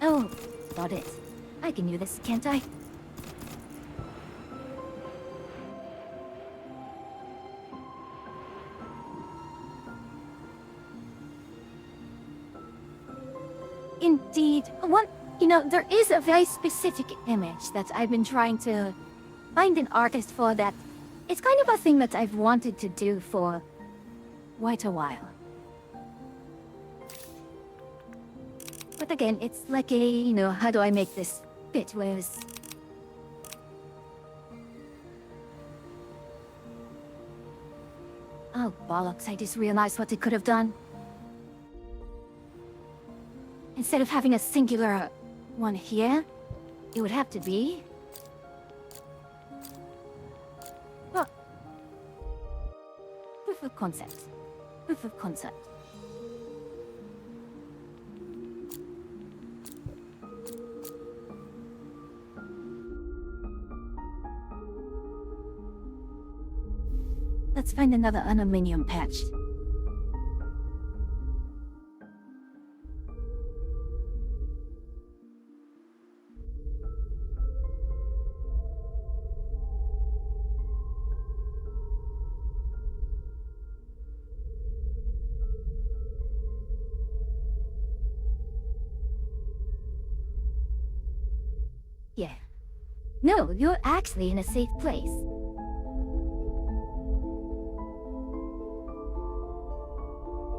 Oh, got it. I can do this, can't I? Indeed. There is a very specific image that I've been trying to find an artist for that. It's kind of a thing that I've wanted to do for quite a while. But again, it's like how do I make this fit with... Oh, bollocks, I just realized what it could have done. Instead of having a singular one here, it would have to be... Well... Proof of concept. Proof of concept. Let's find another aluminum patch. Yeah. No, you're actually in a safe place.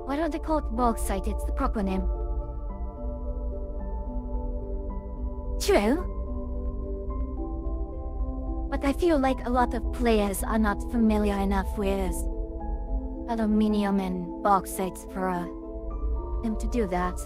Why don't they call it bauxite? It's the proper name. True. But I feel like a lot of players are not familiar enough with aluminium and bauxite for them to do that.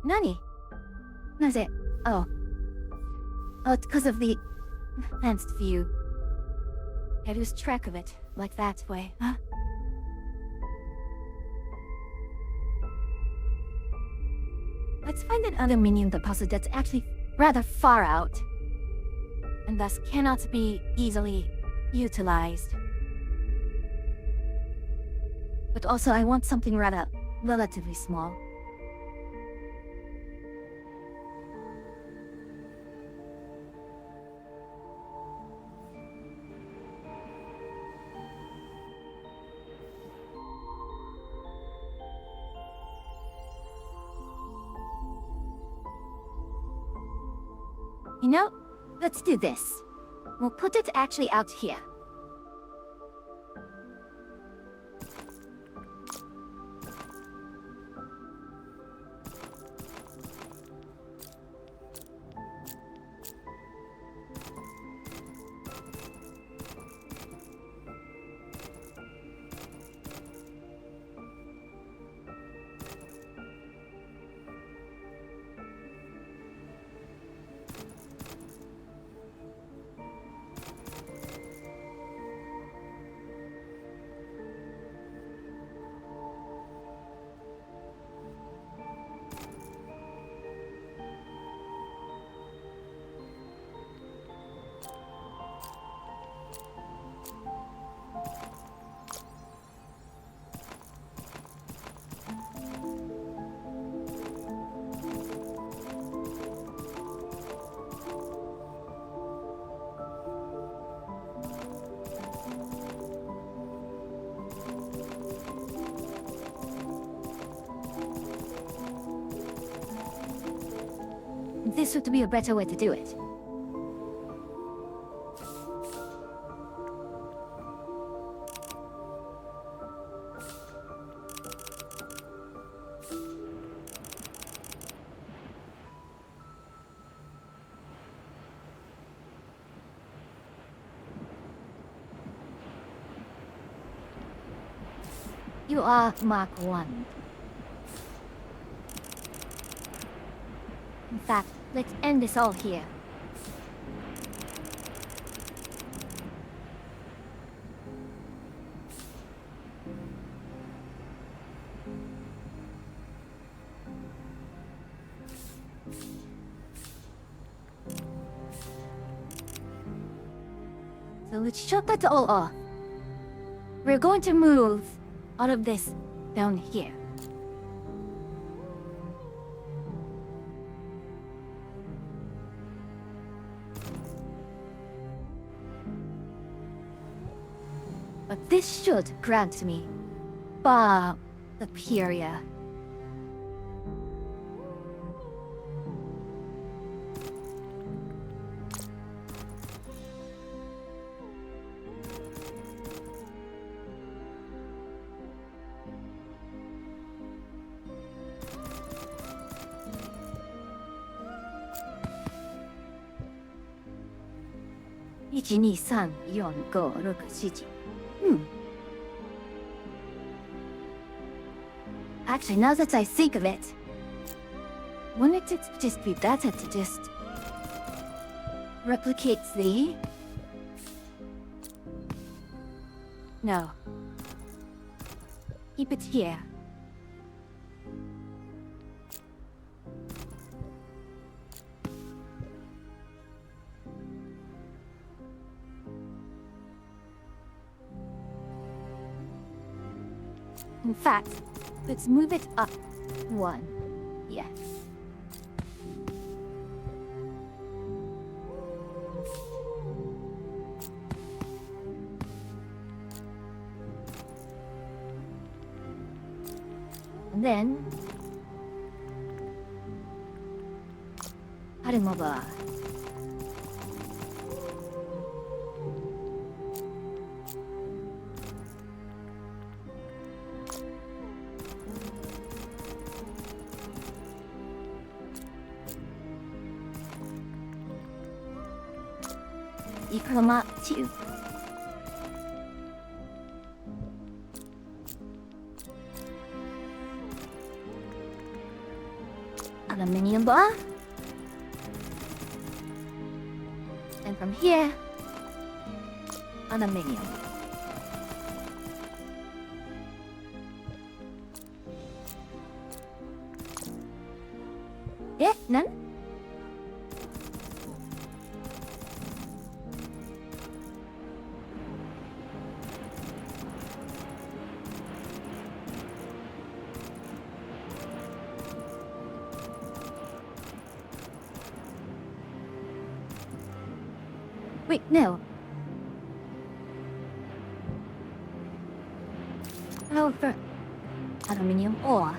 Nani? Naze? Oh. Oh, it's because of the enhanced view. I lose track of it, like that way, huh? Let's find another minion deposit that's actually rather far out, and thus cannot be easily utilized. But also I want something rather relatively small. You know, let's do this. We'll put it actually out here. This would be a better way to do it. You are Mark 1. In fact, let's end this all here. So let's shut that all off. We're going to move all of this down here. But this should grant me Superior. One, 2, 3, 4, 5, 6, 7. Actually, now that I think of it, wouldn't it just be better to just replicate the... No. Keep it here. In fact, let's move it up one. Yes. And then... Harumoba. Ikroma 2. aluminium bar. And from here, aluminium. Eh, none? Wait, no. Oh, for aluminium ore.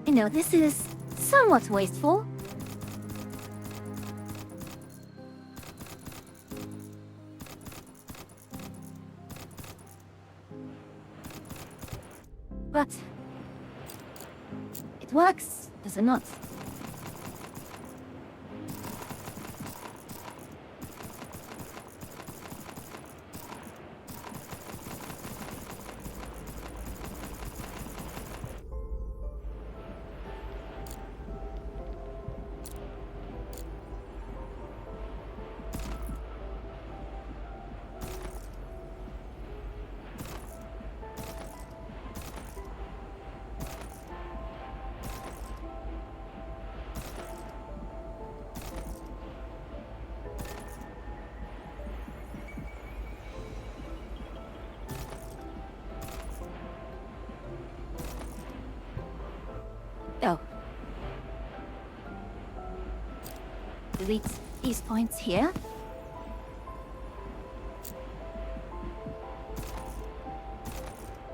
I know this is somewhat wasteful. But it works, does it not? Oh. Delete these points here.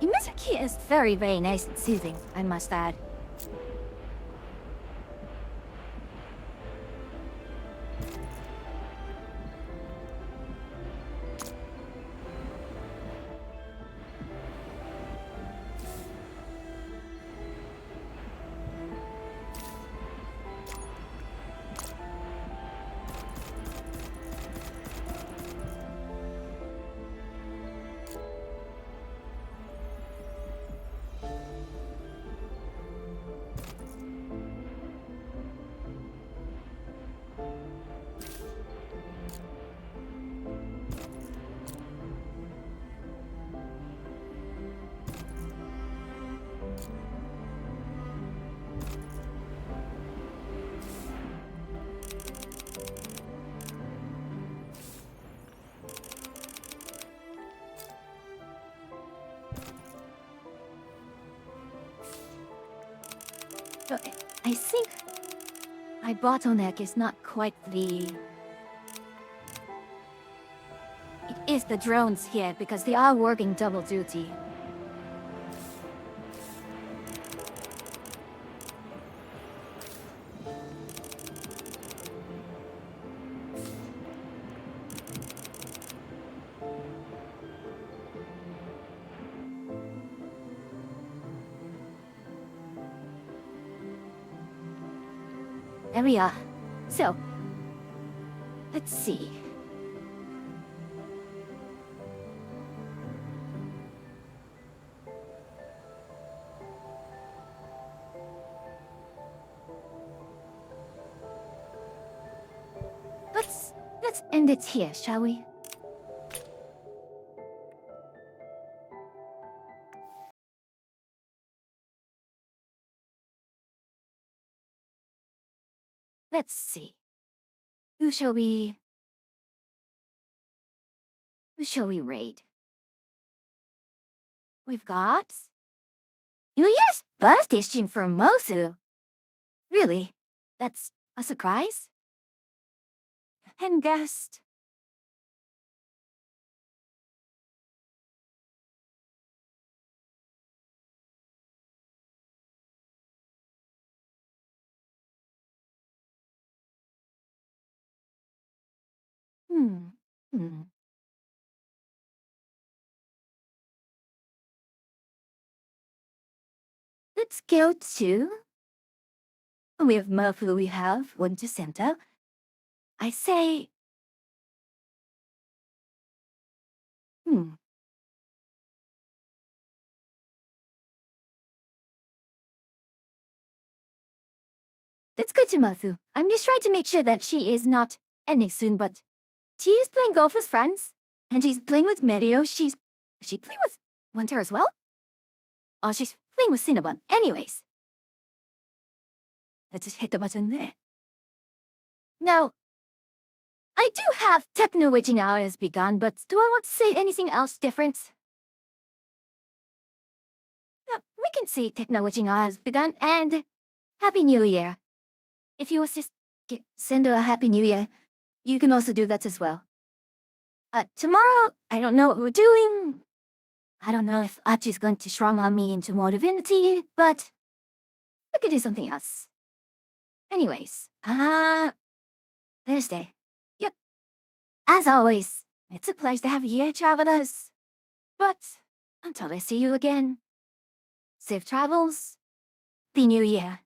The music here is very, very nice and soothing, I must add. So I think my bottleneck is not quite the... It is the drones here because they are working double duty. There we are. So, let's see. Let's end it here, shall we? Let's see. Who shall we raid? We've got... Yuya's bus station from Mosu. Really? That's a surprise? And guest. Hmm. Hmm. Let's go to We have Mafu, we have one to Santa. I say... That's good to Mafu. I'm just trying to make sure that she is not ending soon, but she is playing golf with friends, and she's playing with Mario. She playing with Winter as well? Oh, she's playing with Cinnabon. Anyways. Let's just hit the button there. Now, I do have Techno Witching Hour has begun, but do I want to say anything else different? We can say Techno Witching Hour has begun, and Happy New Year. If you was just send her a Happy New Year, you can also do that as well. Tomorrow, I don't know what we're doing. I don't know if Archie's going to shrunk on me into more divinity, but we could do something else. Anyways, Thursday. Yep. As always, it's a pleasure to have you here, travelers. But until I see you again, safe travels. Happy New Year.